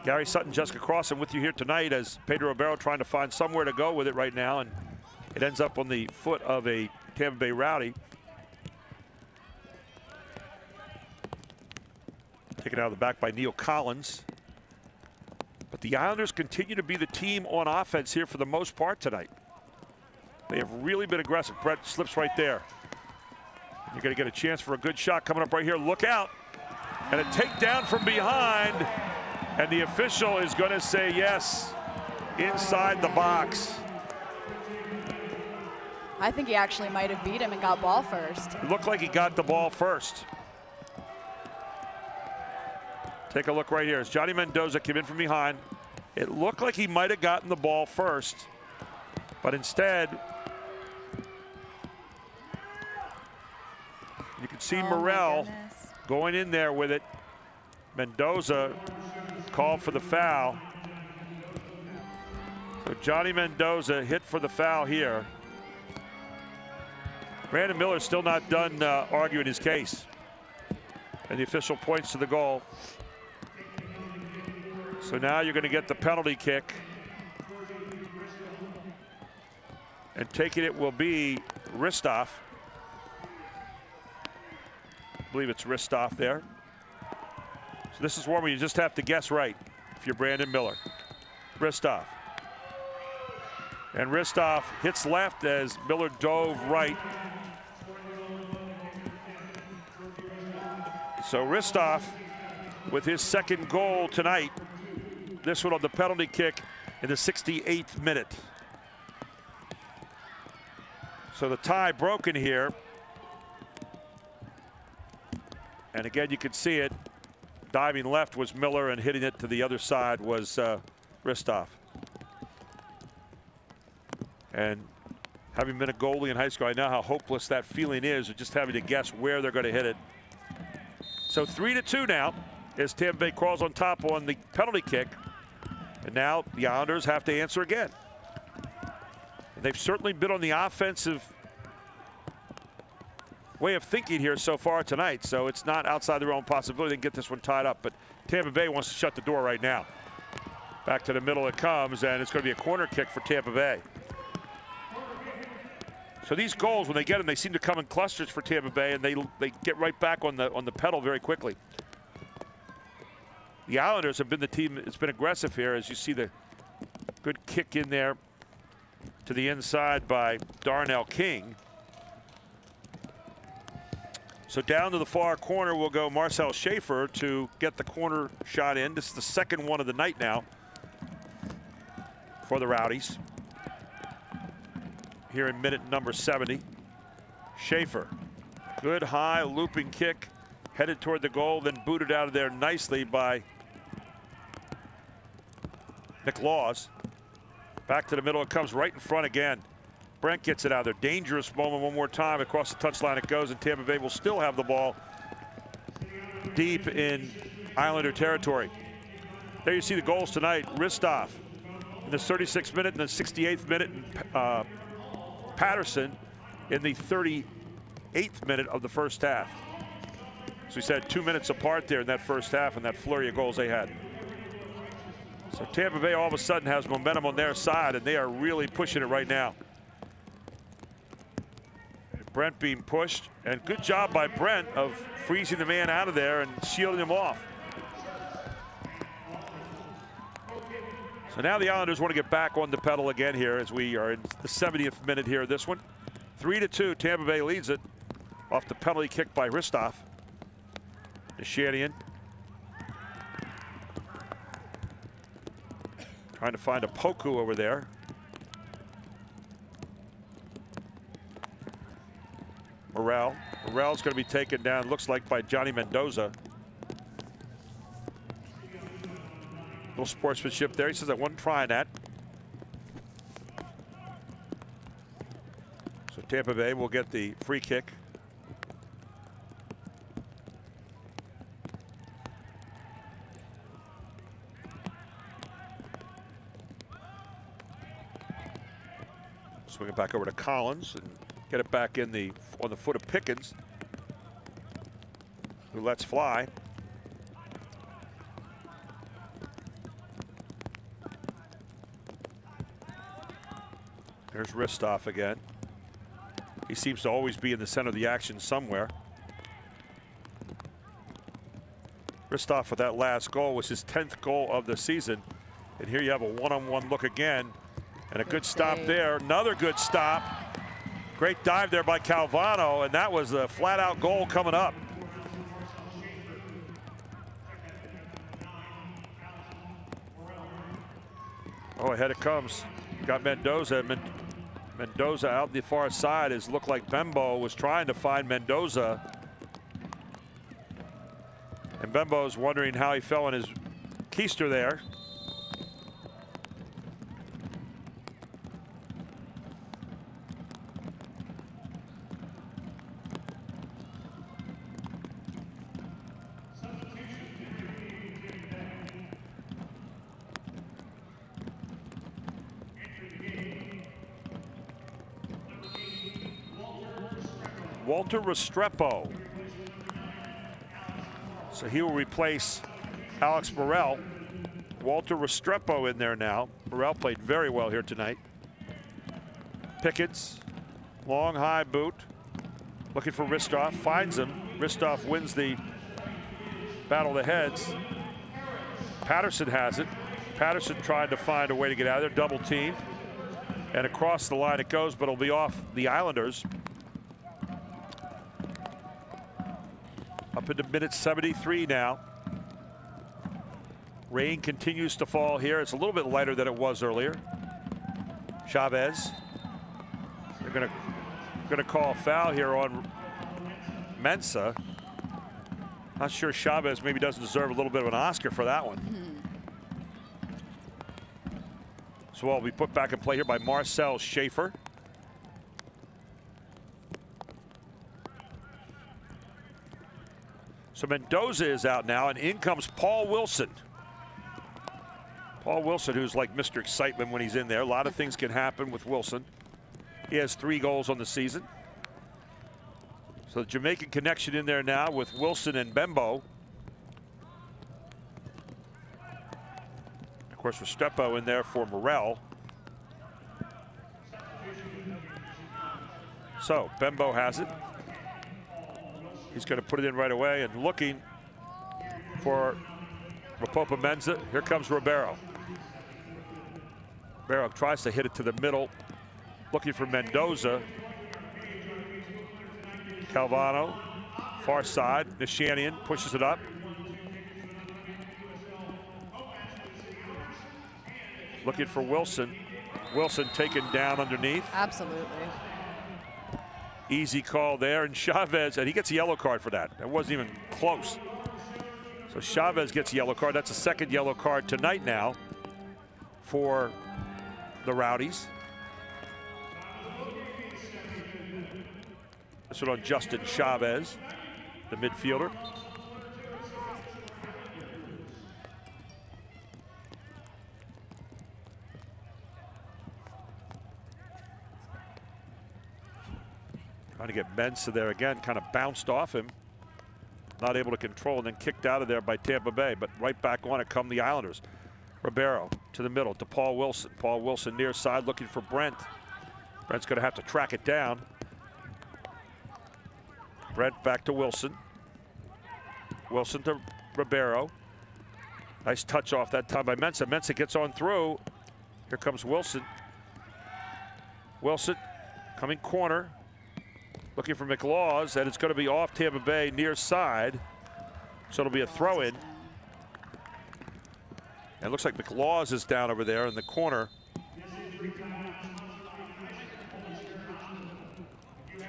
Gary Sutton, Jessica Crossan with you here tonight as Pedro Ribeiro trying to find somewhere to go with it right now, and it ends up on the foot of a Tampa Bay Rowdy. Taken out of the back by Neil Collins. But the Islanders continue to be the team on offense here for the most part tonight. They have really been aggressive. Brett slips right there. You're going to get a chance for a good shot coming up right here. Look out. And a takedown from behind. And the official is going to say yes inside the box. I think he actually might have beat him and got ball first. It looked like he got the ball first. Take a look right here. As Johnny Mendoza came in from behind, it looked like he might have gotten the ball first, but instead, you can see Morrell going in there with it. Mendoza called for the foul. So Johnny Mendoza hit for the foul here. Brandon Miller's still not done arguing his case. And the official points to the goal. So now you're going to get the penalty kick. And taking it will be Ristov. I believe it's Ristov there. So this is one where you just have to guess right if you're Brandon Miller. Ristov. And Ristov hits left as Miller dove right. So Ristov with his second goal tonight. This one on the penalty kick in the 68th minute. So the tie broken here. And again, you can see it. Diving left was Miller, and hitting it to the other side was Ristov. And having been a goalie in high school, I know how hopeless that feeling is of just having to guess where they're going to hit it. So 3-2 now as Tampa Bay crawls on top on the penalty kick. And now the Islanders have to answer again. They've certainly been on the offensive way of thinking here so far tonight, so it's not outside their own possibility. They can get this one tied up, but Tampa Bay wants to shut the door right now. Back to the middle it comes, and it's going to be a corner kick for Tampa Bay. So these goals, when they get them, they seem to come in clusters for Tampa Bay, and they get right back on the pedal very quickly. The Islanders have been the team that's been aggressive here, as you see the good kick in there to the inside by Darnell King. So down to the far corner will go Marcel Schaefer to get the corner shot in. This is the second one of the night now for the Rowdies. Here in minute number 70. Schaefer, good high looping kick, headed toward the goal, then booted out of there nicely by McLaws. Back to the middle, it comes right in front again. Brent gets it out there. Dangerous moment one more time. Across the touchline it goes, and Tampa Bay will still have the ball deep in Islander territory. There you see the goals tonight. Ristov in the 36th minute and the 68th minute. Patterson in the 38th minute of the first half. So we said 2 minutes apart there in that first half and that flurry of goals they had. So Tampa Bay all of a sudden has momentum on their side, and they are really pushing it right now. Brent being pushed, and good job by Brent of freezing the man out of there and shielding him off. So now the Islanders want to get back on the pedal again here as we are in the 70th minute here. This one, 3-2. Tampa Bay leads it off the penalty kick by Ristov. Nishanian trying to find a Poku over there. Morel's going to be taken down, looks like, by Johnny Mendoza. Little sportsmanship there. He says, I wasn't trying that. So Tampa Bay will get the free kick. Swing it back over to Collins and get it back in on the foot of Pickens, who lets fly. There's Ristov again. He seems to always be in the center of the action somewhere. Ristov with that last goal was his 10th goal of the season. And here you have a one-on-one look again. And a good stop there. Another good stop. Great dive there by Calvano, and that was a flat-out goal coming up. Oh, ahead it comes. Got Mendoza. Mendoza out the far side. It looked like Bembo was trying to find Mendoza. And Bembo's wondering how he fell in his keister there. Walter Restrepo. So he will replace Alex Morel. Walter Restrepo in there now. Morel played very well here tonight. Pickens, long high boot. Looking for Ristov, finds him. Ristov wins the battle of the heads. Patterson has it. Patterson tried to find a way to get out of there, double teamed. And across the line it goes, but it'll be off the Islanders. Up into minute 73 now. Rain continues to fall here. It's a little bit lighter than it was earlier. Chavez. They're gonna call a foul here on Mensah. Not sure Chavez maybe doesn't deserve a little bit of an Oscar for that one. So will be put back in play here by Marcel Schaefer. So Mendoza is out now, and in comes Paul Wilson. Paul Wilson, who's like Mr. Excitement when he's in there. A lot of things can happen with Wilson. He has 3 goals on the season. So the Jamaican connection in there now with Wilson and Bembo. Of course, Restrepo in there for Morel. So Bembo has it. He's going to put it in right away and looking for Rapopa Menza. Here comes Ribeiro. Ribeiro tries to hit it to the middle, looking for Mendoza. Calvano, far side. Nishanian pushes it up. Looking for Wilson. Wilson taken down underneath. Absolutely. Easy call there, and Chavez, and he gets a yellow card for that. That wasn't even close. So Chavez gets a yellow card. That's a second yellow card tonight now for the Rowdies. This one on Justin Chavez, the midfielder. Trying to get Mensah there again, kind of bounced off him. Not able to control, and then kicked out of there by Tampa Bay, but right back on it come the Islanders. Ribeiro to the middle to Paul Wilson. Paul Wilson near side looking for Brent. Brent's going to have to track it down. Brent back to Wilson. Wilson to Ribeiro. Nice touch off that time by Mensah. Mensah gets on through. Here comes Wilson. Wilson coming corner. Looking for McLaws, and it's going to be off Tampa Bay near side. So it'll be a throw in. And it looks like McLaws is down over there in the corner.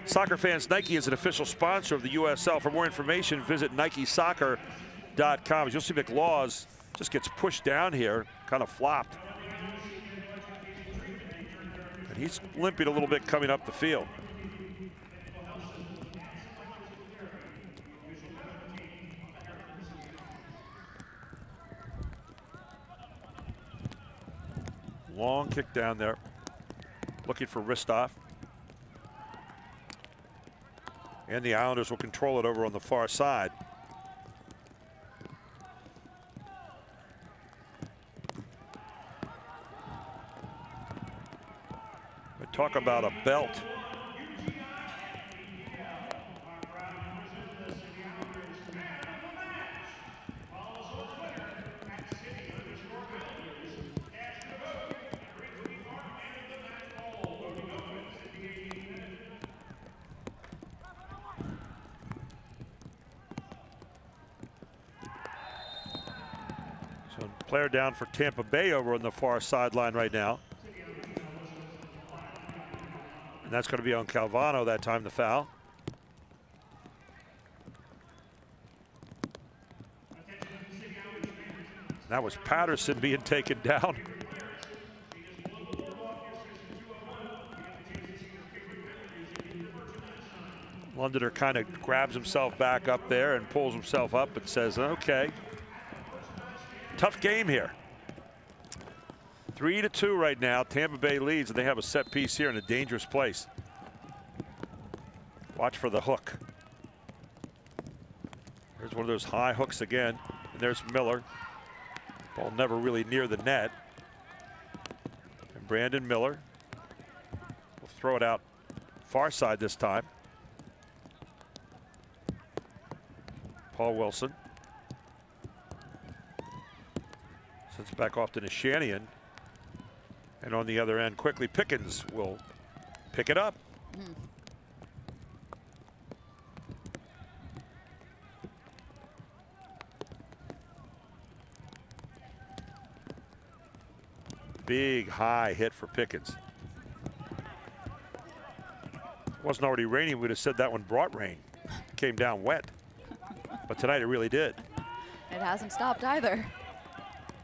Soccer fans, Nike is an official sponsor of the USL. For more information, visit NikeSoccer.com. As you'll see, McLaws just gets pushed down here, kind of flopped. And he's limping a little bit coming up the field. Long kick down there, looking for Ristov. And the Islanders will control it over on the far side. We talk about a belt. Player down for Tampa Bay over on the far sideline right now. And that's going to be on Calvano that time, the foul. That was Patterson being taken down. Londoner kind of grabs himself back up there and pulls himself up and says, okay. Tough game here. 3-2 right now. Tampa Bay leads, and they have a set piece here in a dangerous place. Watch for the hook. There's one of those high hooks again. And there's Miller. Ball never really near the net. And Brandon Miller will throw it out far side this time. Paul Wilson. Sends back off to Nishanian. And on the other end, quickly Pickens will pick it up. Big high hit for Pickens. If it wasn't already raining, we'd have said that one brought rain. It came down wet. But tonight it really did. It hasn't stopped either.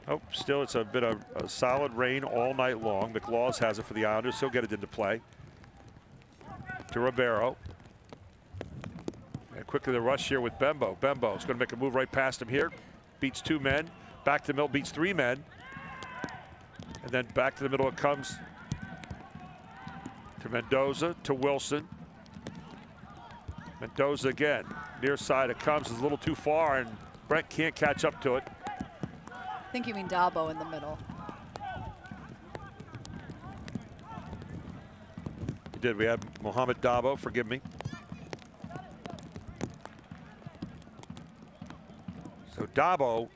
Oh, still it's a bit of a solid rain all night long. McLaws has it for the Islanders. He'll get it into play. To Ribeiro. And quickly the rush here with Bembo. Bembo's going to make a move right past him here. Beats 2 men. Back to the middle, beats 3 men. And then back to the middle it comes To Mendoza, to Wilson. Mendoza again. Near side it comes, is a little too far, and Brent can't catch up to it. I think you mean Dabo in the middle. You did. We had Mohamed Dabo, forgive me. So Dabo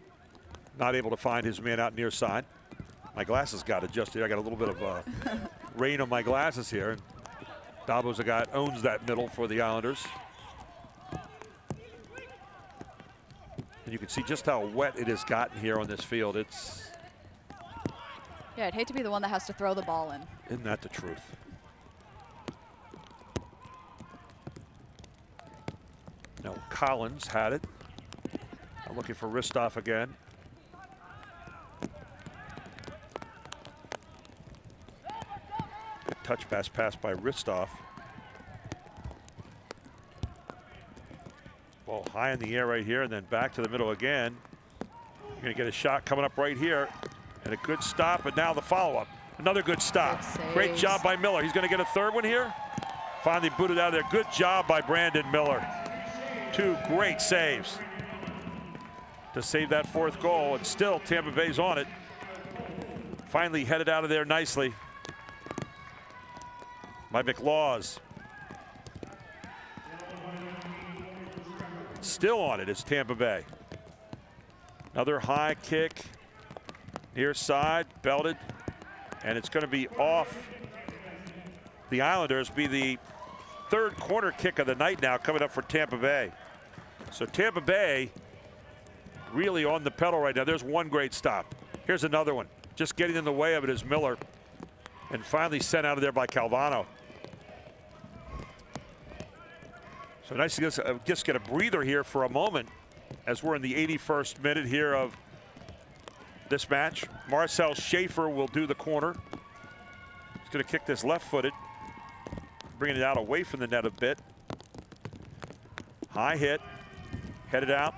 not able to find his man out near side. My glasses got adjusted. I got a little bit of rain on my glasses here. And Dabo's a guy that owns that middle for the Islanders. And you can see just how wet it has gotten here on this field. It's... Yeah, I'd hate to be the one that has to throw the ball in. Isn't that the truth? Now Collins had it. I'm looking for Ristoff again. Good touch pass by Ristoff. Ball high in the air right here, and then back to the middle again. You're going to get a shot coming up right here, and a good stop, and now the follow-up. Another good stop. Great job by Miller. He's going to get a third one here. Finally booted out of there. Good job by Brandon Miller. Two great saves to save that fourth goal, and still Tampa Bay's on it. Finally headed out of there nicely by McLaws. Still on it is Tampa Bay. Another high kick, near side, belted, and it's going to be off the Islanders. Be the third corner kick of the night now coming up for Tampa Bay. So Tampa Bay really on the pedal right now. There's one great stop. Here's another one. Just getting in the way of it is Miller, and finally sent out of there by Calvano. So nice to just get a breather here for a moment as we're in the 81st minute here of this match. Marcel Schaefer will do the corner. He's going to kick this left-footed, bringing it out away from the net a bit. High hit, headed out.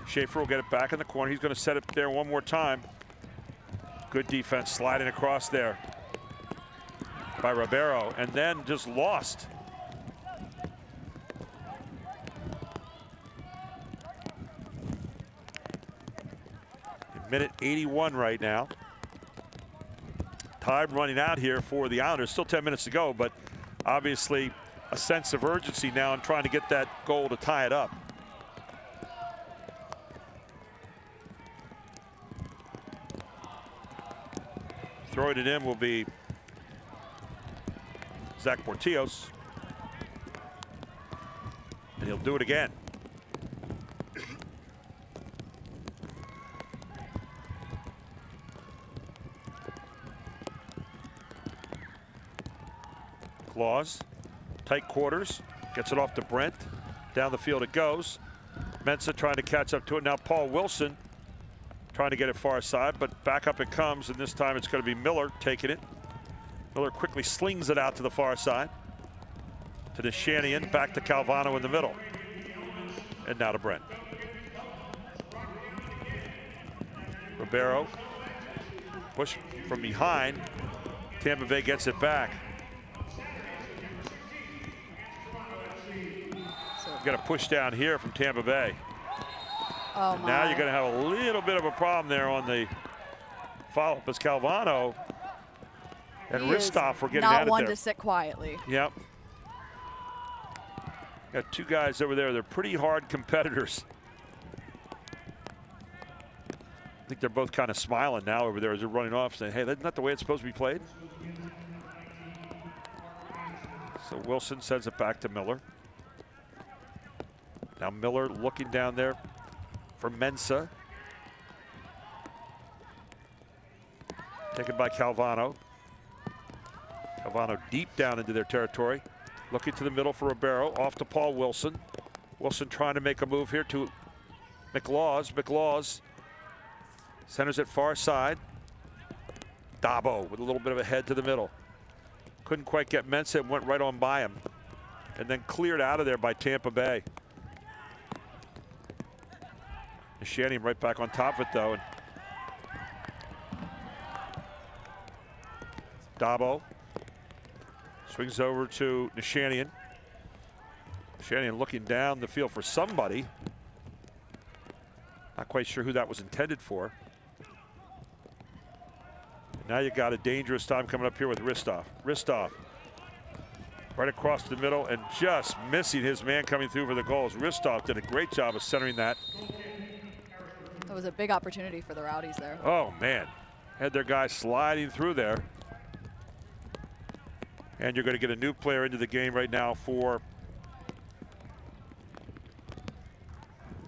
Schaefer will get it back in the corner. He's going to set it there one more time. Good defense sliding across there by Ribeiro, and then just lost. Minute 81 right now. Time running out here for the Islanders. Still 10 minutes to go, but obviously a sense of urgency now in trying to get that goal to tie it up. Throwing it in will be Zach Portillos, and he'll do it again. Claus, tight quarters, gets it off to Brent. Down the field it goes. Mensah trying to catch up to it. Now Paul Wilson trying to get it far side, but back up it comes, and this time it's going to be Miller taking it. Miller quickly slings it out to the far side. To Nishanian, back to Calvano in the middle. And now to Brent. Ribeiro, push from behind. Tampa Bay gets it back. Got a push down here from Tampa Bay. Oh my. Now you're going to have a little bit of a problem there on the follow-up as Calvano and Ristoff were getting at it there. Not one to sit quietly. Yep. Got two guys over there. They're pretty hard competitors. I think they're both kind of smiling now over there as they're running off, saying, hey, that's not the way it's supposed to be played. So Wilson sends it back to Miller. Now Miller looking down there for Mensah. Taken by Calvano. Calvano deep down into their territory. Looking to the middle for Ribeiro. Off to Paul Wilson. Wilson trying to make a move here to McLaws. McLaws centers it far side. Dabo with a little bit of a head to the middle. Couldn't quite get Mensah, went right on by him. And then cleared out of there by Tampa Bay. Nishanian right back on top of it though. And Dabo swings over to Nishanian. Nishanian looking down the field for somebody. Not quite sure who that was intended for. Now you got a dangerous time coming up here with Ristov. Ristov right across the middle and just missing his man coming through for the goals. Ristov did a great job of centering that. That was a big opportunity for the Rowdies there. Oh, man. Had their guy sliding through there. And you're going to get a new player into the game right now for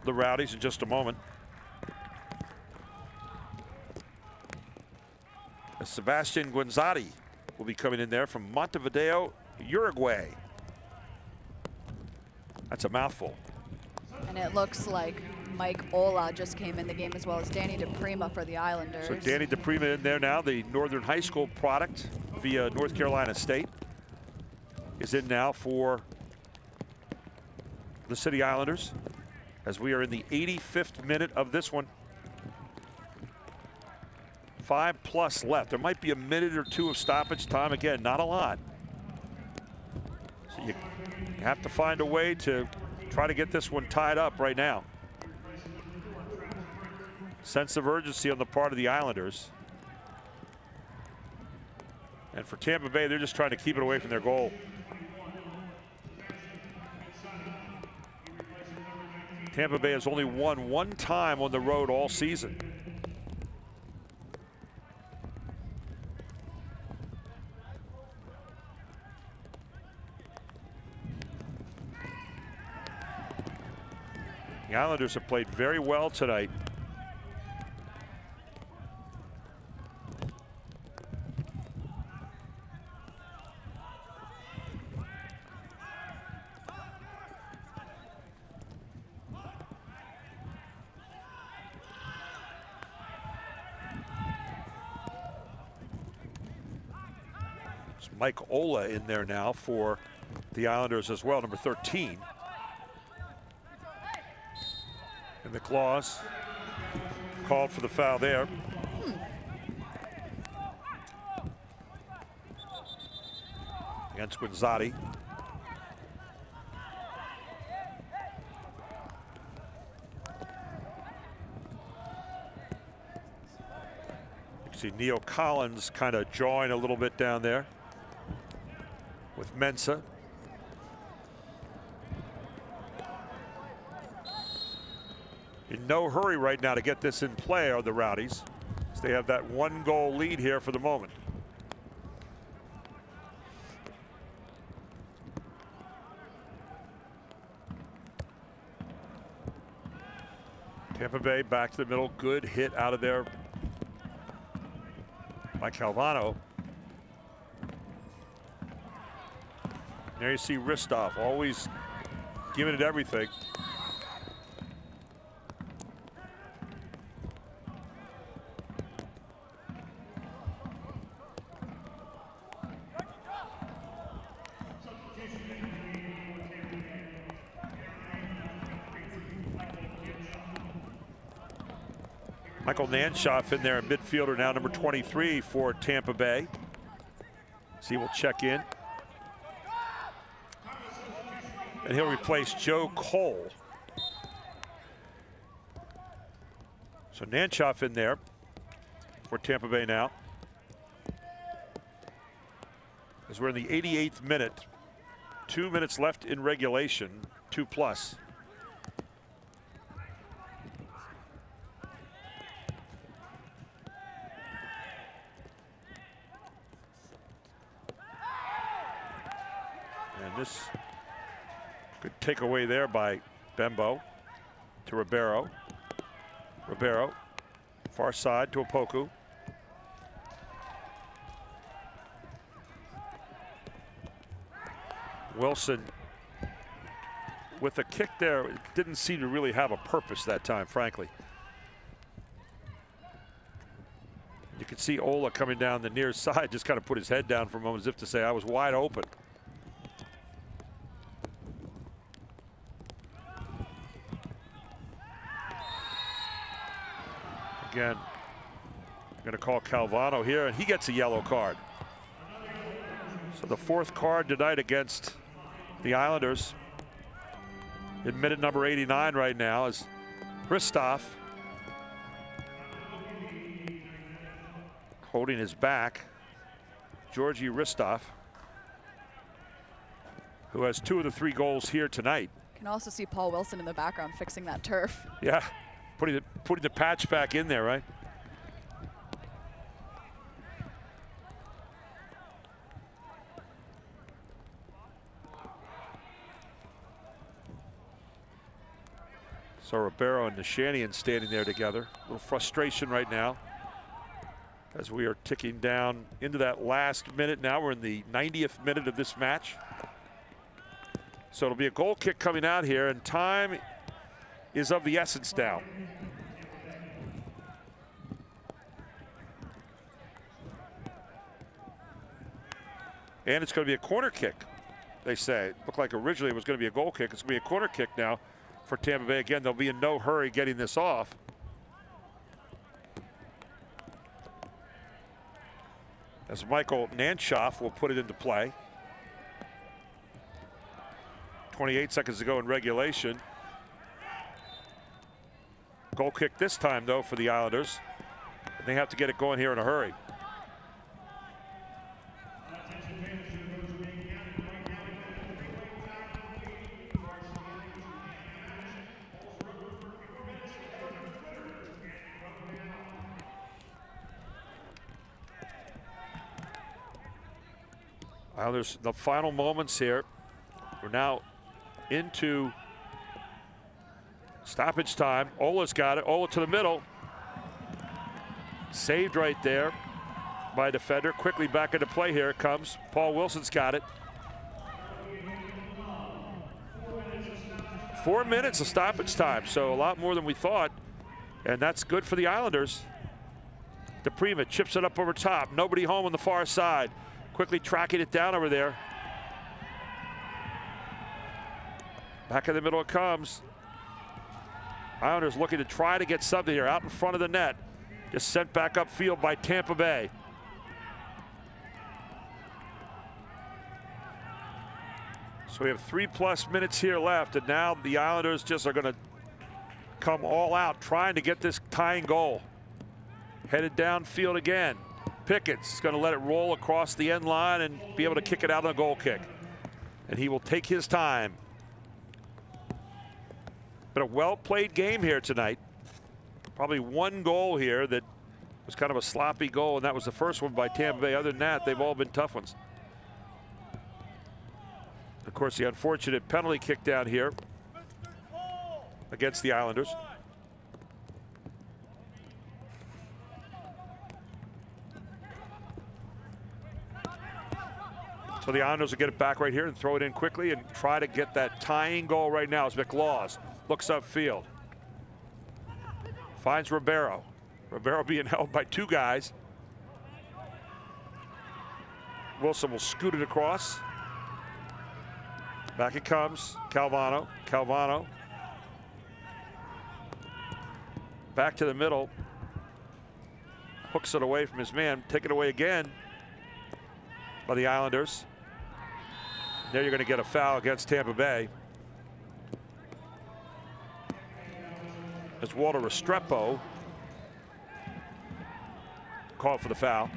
the Rowdies in just a moment. Sebastian Guanzati will be coming in there from Montevideo, Uruguay. That's a mouthful. And it looks like Mike Ola just came in the game, as well as Danny DePrima for the Islanders. So Danny DePrima in there now, the Northern High School product via North Carolina State, is in now for the City Islanders as we are in the 85th minute of this one. 5+ left. There might be a minute or two of stoppage time. Again, not a lot. So you have to find a way to try to get this one tied up right now. Sense of urgency on the part of the Islanders. And for Tampa Bay, they're just trying to keep it away from their goal. Tampa Bay has only won one time on the road all season. The Islanders have played very well tonight. It's Mike Ola in there now for the Islanders as well, number 13. And the claws called for the foul there. Against Guanzati. You can see Neil Collins kind of jawing a little bit down there with Mensah. In no hurry right now to get this in play are the Rowdies, as they have that 1-goal lead here for the moment. Tampa Bay back to the middle. Good hit out of there by Calvano. There you see Ristov always giving it everything. Michael Nanshoff in there, a midfielder now, number 23 for Tampa Bay. So he will check in. And he'll replace Joe Cole. So Nanshoff in there for Tampa Bay now. As we're in the 88th minute. 2 minutes left in regulation, 2+. And this good takeaway there by Bembo to Ribeiro. Ribeiro, far side to Opoku. Wilson with a kick there. It didn't seem to really have a purpose that time, frankly. You can see Ola coming down the near side, just kind of put his head down for a moment as if to say, I was wide open. Again, I'm going to call Calvano here, and he gets a yellow card. So the fourth card tonight against the Islanders. In minute number 89 right now is Hristov holding his back. Georgi Hristov, who has 2 of the 3 goals here tonight. You can also see Paul Wilson in the background fixing that turf. Yeah, putting the patch back in there, right? So Ribeiro and Nishanian standing there together. A little frustration right now as we are ticking down into that last minute. Now we're in the 90th minute of this match. So it'll be a goal kick coming out here, and time is of the essence now. And it's going to be a corner kick, they say. It looked like originally it was going to be a goal kick. It's going to be a corner kick now for Tampa Bay. Again, they'll be in no hurry getting this off. As Michael Nanshoff will put it into play. 28 seconds to go in regulation. Goal kick this time, though, for the Islanders. And they have to get it going here in a hurry. Islanders, the final moments here. We're now into stoppage time. Ola's got it. Ola to the middle. Saved right there by defender. Quickly back into play here it comes. Paul Wilson's got it. 4 minutes of stoppage time, so a lot more than we thought. And that's good for the Islanders. DePrima chips it up over top. Nobody home on the far side. Quickly tracking it down over there. Back in the middle it comes. Islanders looking to try to get something here out in front of the net. Just sent back upfield by Tampa Bay. So we have 3+ minutes here left, and now the Islanders just are going to come all out trying to get this tying goal. Headed downfield again. Pickett's going to let it roll across the end line and be able to kick it out on a goal kick. And he will take his time. But a well-played game here tonight. Probably one goal here that was kind of a sloppy goal, and that was the first one by Tampa Bay. Other than that, they've all been tough ones. Of course, the unfortunate penalty kick down here against the Islanders. So the Islanders will get it back right here and throw it in quickly and try to get that tying goal right now as McLaws looks upfield. Finds Ribeiro. Ribeiro being held by 2 guys. Wilson will scoot it across. Back it comes. Calvano. Calvano. Back to the middle. Hooks it away from his man. Take it away again by the Islanders. There you're going to get a foul against Tampa Bay. As Walter Restrepo called for the foul.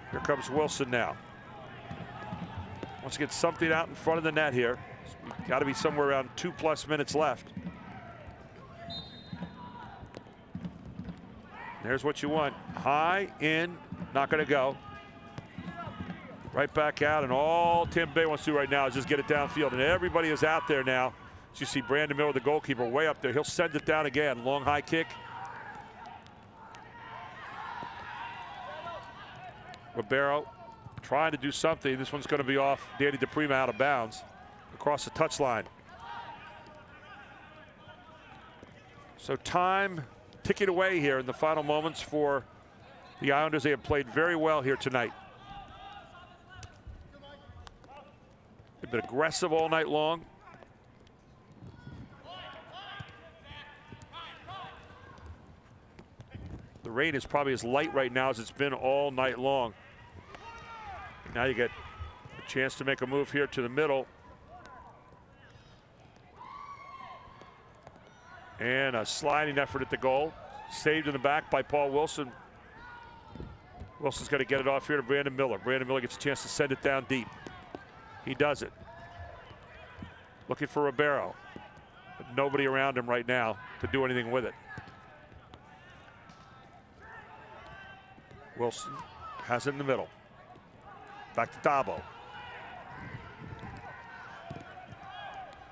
Here comes Wilson now. Wants to get something out in front of the net here. Got to be somewhere around 2+ minutes left. There's what you want. High, in, not going to go. Right back out, and all Tampa Bay wants to do right now is just get it downfield, and everybody is out there now. As you see Brandon Miller, the goalkeeper, way up there. He'll send it down again. Long high kick. Ribeiro trying to do something. This one's going to be off Danny DePrima out of bounds across the touchline. So time ticking away here in the final moments for the Islanders. They have played very well here tonight. They've been aggressive all night long. The rain is probably as light right now as it's been all night long. Now you get a chance to make a move here to the middle. And a sliding effort at the goal. Saved in the back by Paul Wilson. Wilson's got to get it off here to Brandon Miller. Brandon Miller gets a chance to send it down deep. He does it. Looking for Ribeiro. But nobody around him right now to do anything with it. Wilson has it in the middle. Back to Dabo.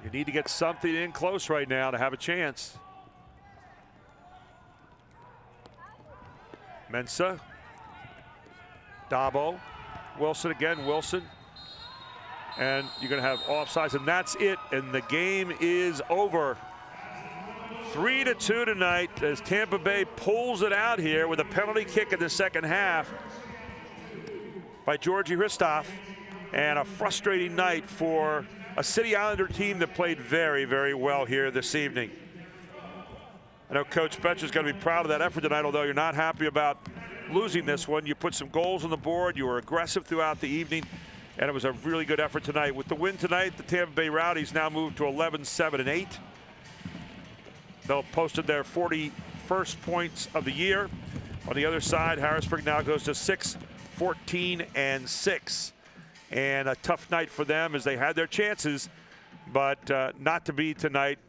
You need to get something in close right now to have a chance. Mensah. Dabo. Wilson again. Wilson. And you're going to have offsides, and that's it. And the game is over. 3-2 tonight as Tampa Bay pulls it out here with a penalty kick in the second half by Georgi Hristov. And a frustrating night for a City Islander team that played very, very well here this evening. I know Coach Betch is going to be proud of that effort tonight, although you're not happy about losing this one. You put some goals on the board. You were aggressive throughout the evening, and it was a really good effort tonight. With the win tonight, the Tampa Bay Rowdies now move to 11-7-8. They'll posted their 41st points of the year. On the other side, Harrisburg now goes to 6-14-6. And a tough night for them as they had their chances, but not to be tonight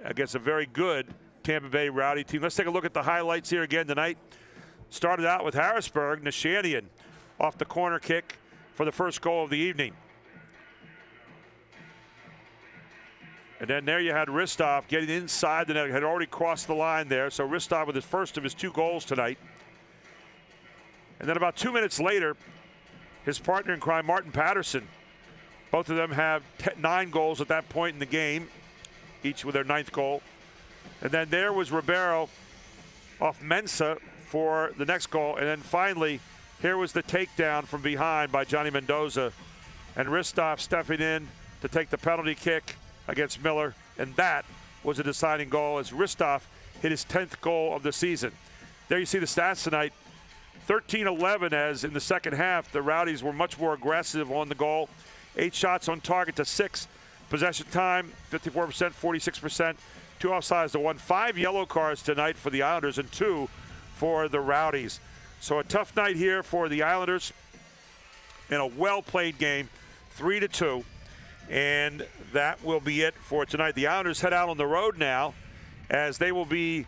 against a very good Tampa Bay Rowdy team. Let's take a look at the highlights here again tonight. Started out with Harrisburg. Nishanian off the corner kick for the first goal of the evening. And then there you had Hristov getting inside the net. Had already crossed the line there. So Hristov with his first of his 2 goals tonight. And then about 2 minutes later, his partner in crime, Martin Patterson. Both of them have 9 goals at that point in the game, each with their 9th goal. And then there was Ribeiro off Mensah for the next goal. And then finally, here was the takedown from behind by Johnny Mendoza. And Hristov stepping in to take the penalty kick against Miller. And that was a deciding goal as Hristov hit his 10th goal of the season. There you see the stats tonight. 13-11 as in the second half, the Rowdies were much more aggressive on the goal. 8 shots on target to 6. Possession time, 54%, 46%. 2 offsides to 1. 5 yellow cards tonight for the Islanders and 2 for the Rowdies. So a tough night here for the Islanders in a well-played game, 3-2. And that will be it for tonight. The Islanders head out on the road now as they will be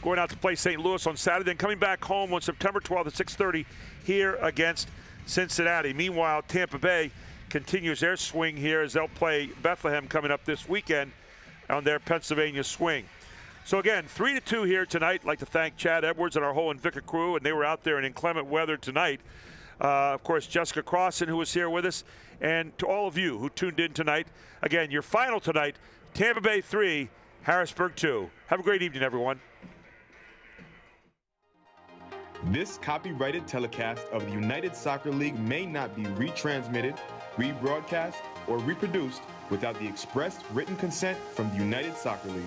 going out to play St. Louis on Saturday, and coming back home on September 12th at 6:30 here against Cincinnati. Meanwhile, Tampa Bay continues their swing here as they'll play Bethlehem coming up this weekend on their Pennsylvania swing. So again, 3-2 here tonight. I'd like to thank Chad Edwards and our whole Invicta crew, and they were out there in inclement weather tonight. Of course, Jessica Crossan, who was here with us, and to all of you who tuned in tonight. Again, your final tonight, Tampa Bay 3, Harrisburg 2. Have a great evening, everyone. This copyrighted telecast of the United Soccer League may not be retransmitted, rebroadcast, or reproduced without the express written consent from the United Soccer League.